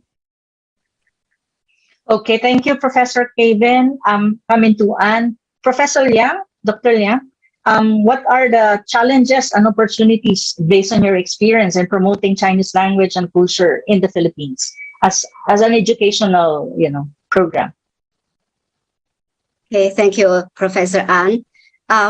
Okay, thank you, Professor Kevin. Coming to Anne. Professor Liang, Dr. Liang, what are the challenges and opportunities based on your experience in promoting Chinese language and culture in the Philippines as an educational, program? Okay, thank you, Professor An.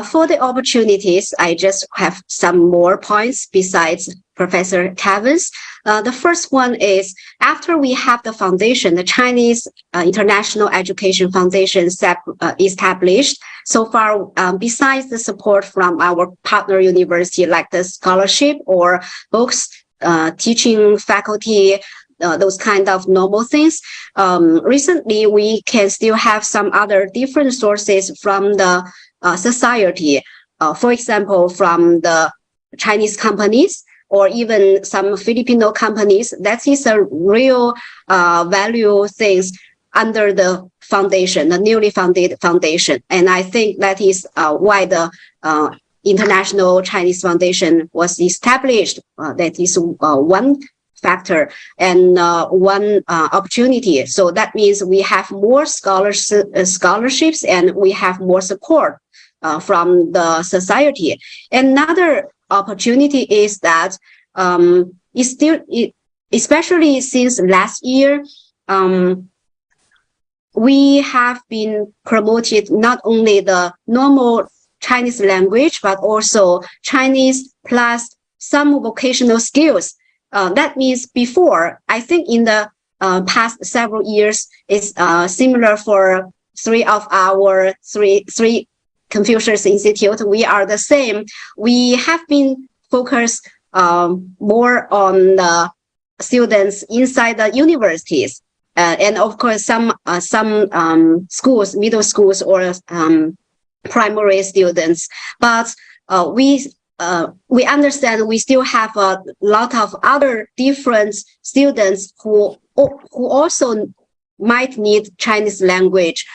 For the opportunities, I just have some more points besides Professor Kevin's. The first one is after we have the foundation, the Chinese International Education Foundation established. So far, besides the support from our partner university, like the scholarship or books, teaching faculty, those kind of normal things. Recently, we can still have some other different sources from the society. For example, from the Chinese companies or even some Filipino companies. That is a real value things under the foundation, the newly founded foundation. And I think that is why the International Chinese Foundation was established. That is one factor and one opportunity. So that means we have more scholarships and we have more support from the society. Another opportunity is that especially since last year, we have been promoted not only the normal Chinese language, but also Chinese plus some vocational skills. That means before, I think in the past several years, it's similar for three Confucius Institute. We are the same. We have been focused more on the students inside the universities. And of course, some schools, middle schools or primary students. But we we understand we still have a lot of other different students who also might need Chinese language.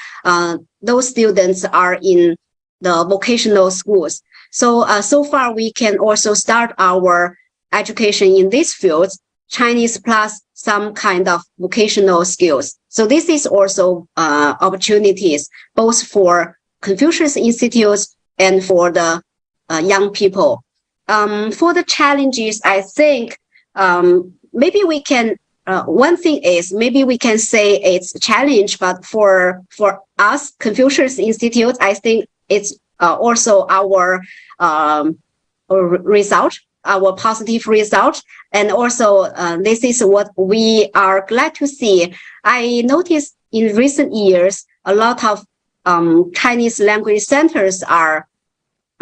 Those students are in the vocational schools. So far we can also start our education in these fields, Chinese plus some kind of vocational skills. So this is also opportunities both for Confucius Institutes and for the young people. For the challenges, I think maybe we can, one thing is maybe we can say it's a challenge, but for us, Confucius Institute, I think it's also our result, our positive result. And also this is what we are glad to see. I noticed in recent years, a lot of Chinese language centers are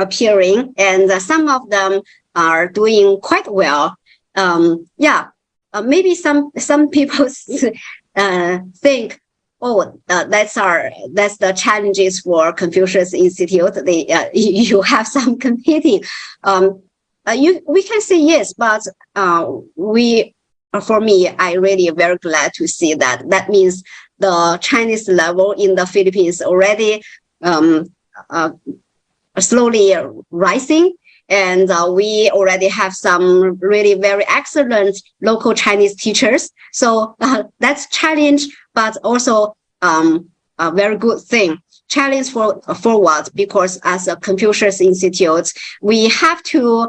appearing, and some of them are doing quite well. Maybe some people think, oh, that's the challenges for Confucius Institute. You have some competing. We can say yes, but for me, I really very glad to see that. That means the Chinese level in the Philippines already slowly rising, and we already have some really very excellent local Chinese teachers. So that's challenge, but also a very good thing. Challenge for what? Because as a Confucius Institute, we have to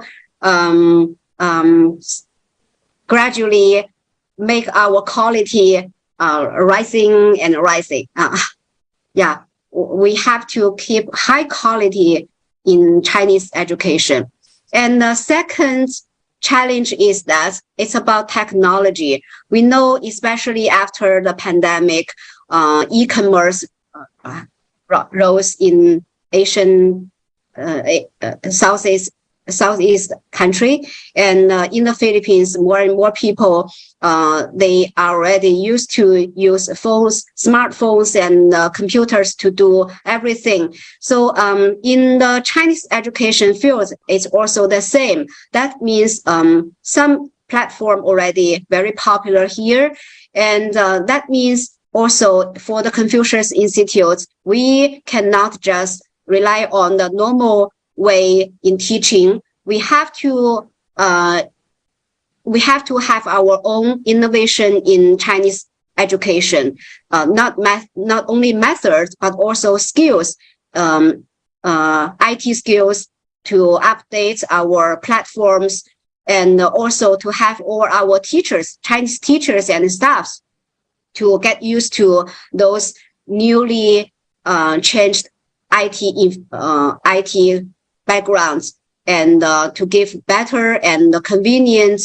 gradually make our quality rising and rising. We have to keep high quality in Chinese education. And the second challenge is that it's about technology. We know, especially after the pandemic, e-commerce rose in Asian, Southeast country, and in the Philippines, more and more people they are already used to use phones, smartphones, and computers to do everything. So in the Chinese education field, it's also the same. That means some platform already very popular here, and that means also for the Confucius Institute, we cannot just rely on the normal way in teaching. We have to have our own innovation in Chinese education, not only methods but also skills, IT skills to update our platforms, and also to have all our teachers, Chinese teachers and staffs, to get used to those newly changed IT backgrounds, and to give better and convenient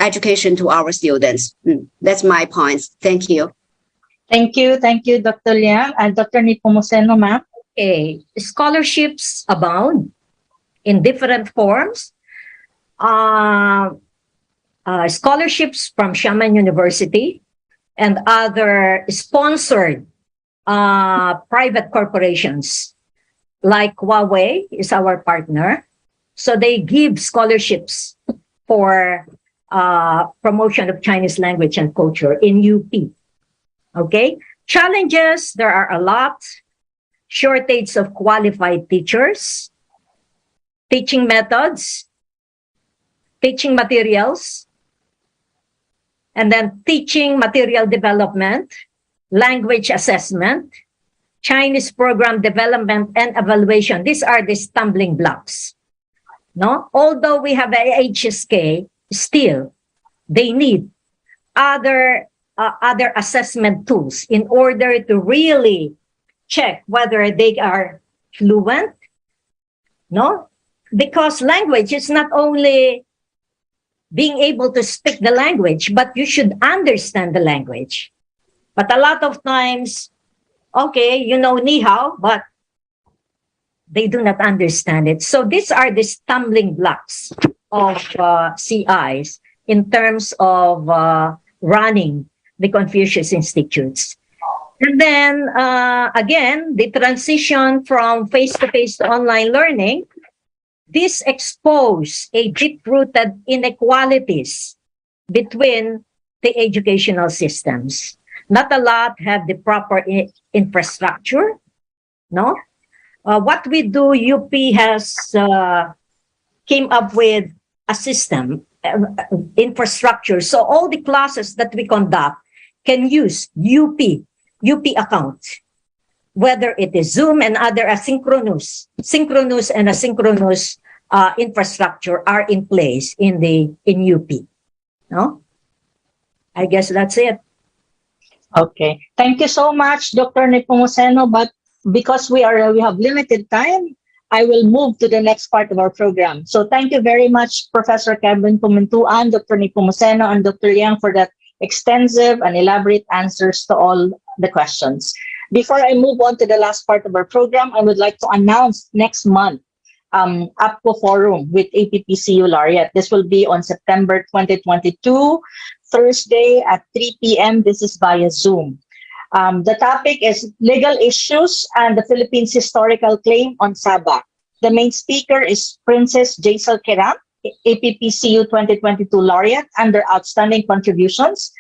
education to our students. That's my points. Thank you. Thank you, Dr. Liang. And Dr. Nepomuceno, ma'am. Okay, scholarships abound in different forms. Scholarships from Xiamen University and other sponsored private corporations like Huawei is our partner. So they give scholarships for promotion of Chinese language and culture in UP. Okay, challenges, there are a lot. Shortage of qualified teachers, teaching methods, teaching materials, and then teaching material development, language assessment, Chinese program development and evaluation. These are the stumbling blocks. No, although we have a HSK, still they need other assessment tools in order to really check whether they are fluent. No, because language is not only being able to speak the language, but you should understand the language. But a lot of times, okay, you know ni hao, but they do not understand it. So these are the stumbling blocks of CIs in terms of running the Confucius Institutes. And then, again, the transition from face-to-face to online learning this expose a deep-rooted inequalities between the educational systems. Not a lot have the proper infrastructure, no? What we do, UP has came up with a system, infrastructure. So all the classes that we conduct can use UP account, whether it is Zoom and other synchronous and asynchronous infrastructure are in place in UP. No, I guess that's it. Okay. Thank you so much, Dr. Nepomuceno. But because we have limited time, I will move to the next part of our program. So thank you very much, Professor Kevin Pamintuan, Dr. Nepomuceno, and Dr. Yang for that extensive and elaborate answers to all the questions. Before I move on to the last part of our program, I would like to announce next month APCO Forum with APPCU Laureate. This will be on September 2022, Thursday at 3 p.m. This is via Zoom. The topic is legal issues and the Philippines historical claim on Sabah. The main speaker is Princess Jaisal Kiram, APPCU 2022 Laureate, under outstanding contributions.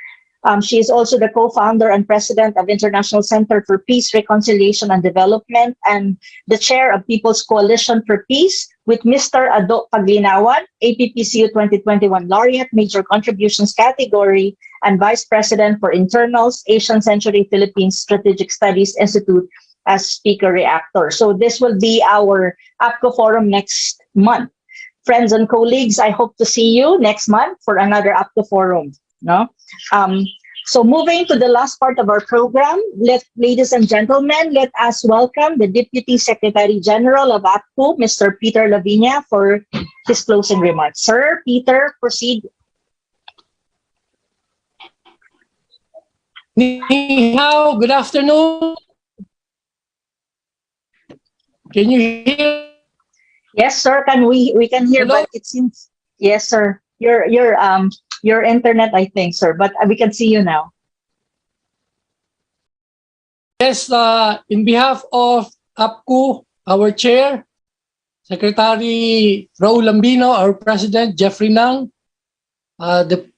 She is also the co-founder and president of International Center for Peace, Reconciliation and Development and the chair of People's Coalition for Peace, with Mr. Ado Paglinawan, APPCU 2021 Laureate, Major Contributions category, and Vice President for Internals, Asian Century Philippines Strategic Studies Institute as speaker reactor. So this will be our APCO Forum next month. Friends and colleagues, I hope to see you next month for another APCO Forum. No? So moving to the last part of our program, ladies and gentlemen, let us welcome the Deputy Secretary General of APCO, Mr. Peter Lavinia, for his closing remarks. Sir, Peter, proceed. Ni hao, good afternoon. Can you hear? Yes, sir. We can hear, Hello? but it seems yes, sir. Your internet, I think, sir, but we can see you now. Yes, in behalf of APCO, our chair, Secretary Raul Lambino, our president, Jeffrey Nang, the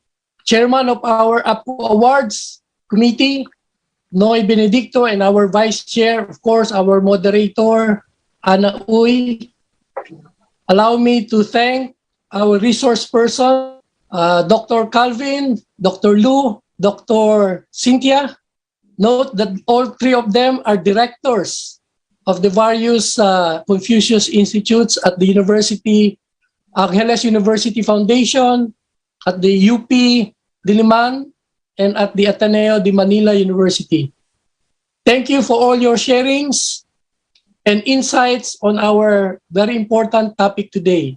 chairman of our APCO Awards Committee, Noy Benedicto, and our vice chair, of course, our moderator, Ana Uy. Allow me to thank our resource person, Dr. Calvin, Dr. Lu, Dr. Cynthia. Note that all three of them are directors of the various Confucius Institutes at the University, Angeles University Foundation, at the UP Diliman, and at the Ateneo de Manila University. Thank you for all your sharings and insights on our very important topic today.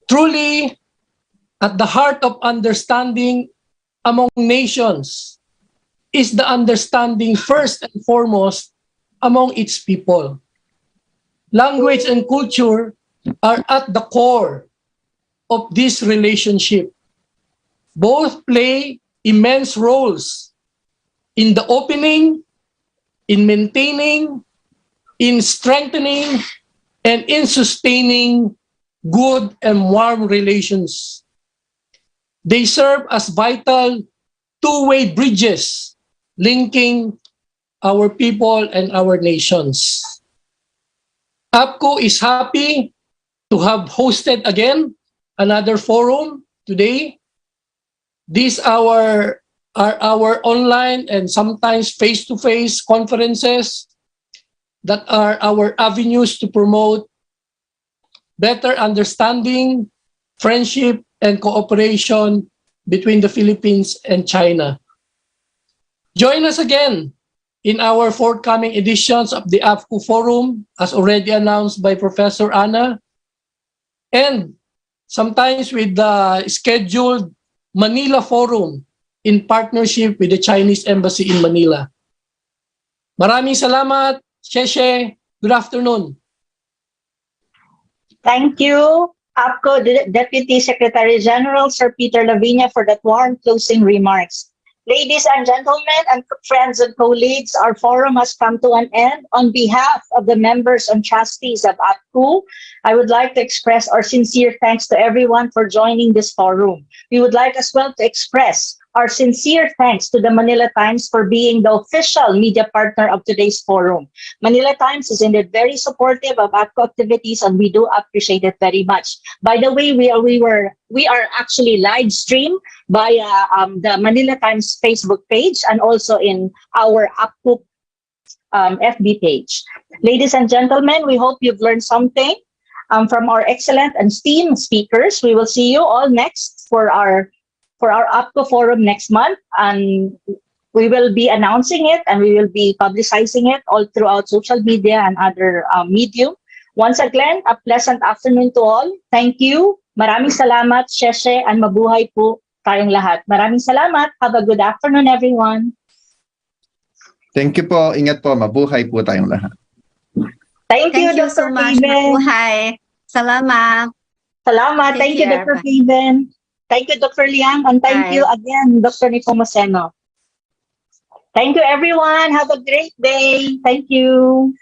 Truly, at the heart of understanding among nations is the understanding first and foremost among its people. Language and culture are at the core of this relationship. Both play immense roles in the opening, in maintaining, in strengthening, and in sustaining good and warm relations. They serve as vital two-way bridges linking our people and our nations. APCO is happy to have hosted again another forum today. These are our online and sometimes face-to-face conferences that are our avenues to promote better understanding, friendship, and cooperation between the Philippines and China. Join us again in our forthcoming editions of the APCO Forum, as already announced by Professor Ana, and sometimes with the scheduled Manila Forum in partnership with the Chinese Embassy in Manila. Maraming salamat. Sheshe. Good afternoon. Thank you, APCO Deputy Secretary General, Sir Peter Lavinia, for that warm closing remarks. Ladies and gentlemen and friends and colleagues, our forum has come to an end. On behalf of the members and trustees of APCO, I would like to express our sincere thanks to everyone for joining this forum. We would like as well to express our sincere thanks to the Manila Times for being the official media partner of today's forum. Manila Times is indeed very supportive of APCO activities, and we do appreciate it very much. By the way, we are actually live stream via the Manila Times Facebook page and also in our APCO FB page. Ladies and gentlemen, we hope you've learned something from our excellent and esteemed speakers. We will see you all next for our APCO forum next month, and we will be announcing it and we will be publicizing it all throughout social media and other medium. Once again, a pleasant afternoon to all. Thank you. Maraming salamat, Sheshe, and mabuhay po tayong lahat. Maraming salamat. Have a good afternoon, everyone. Thank you po. Ingat po. Mabuhay po tayong lahat. Thank you, Thank you Dr. so much. Raven. Mabuhay. Salamat. Salamat. Take Thank you, care. Dr. Raven. Thank you, Dr. Liang. And thank Bye. you again, Dr. Nepomuceno. Thank you, everyone. Have a great day. Thank you.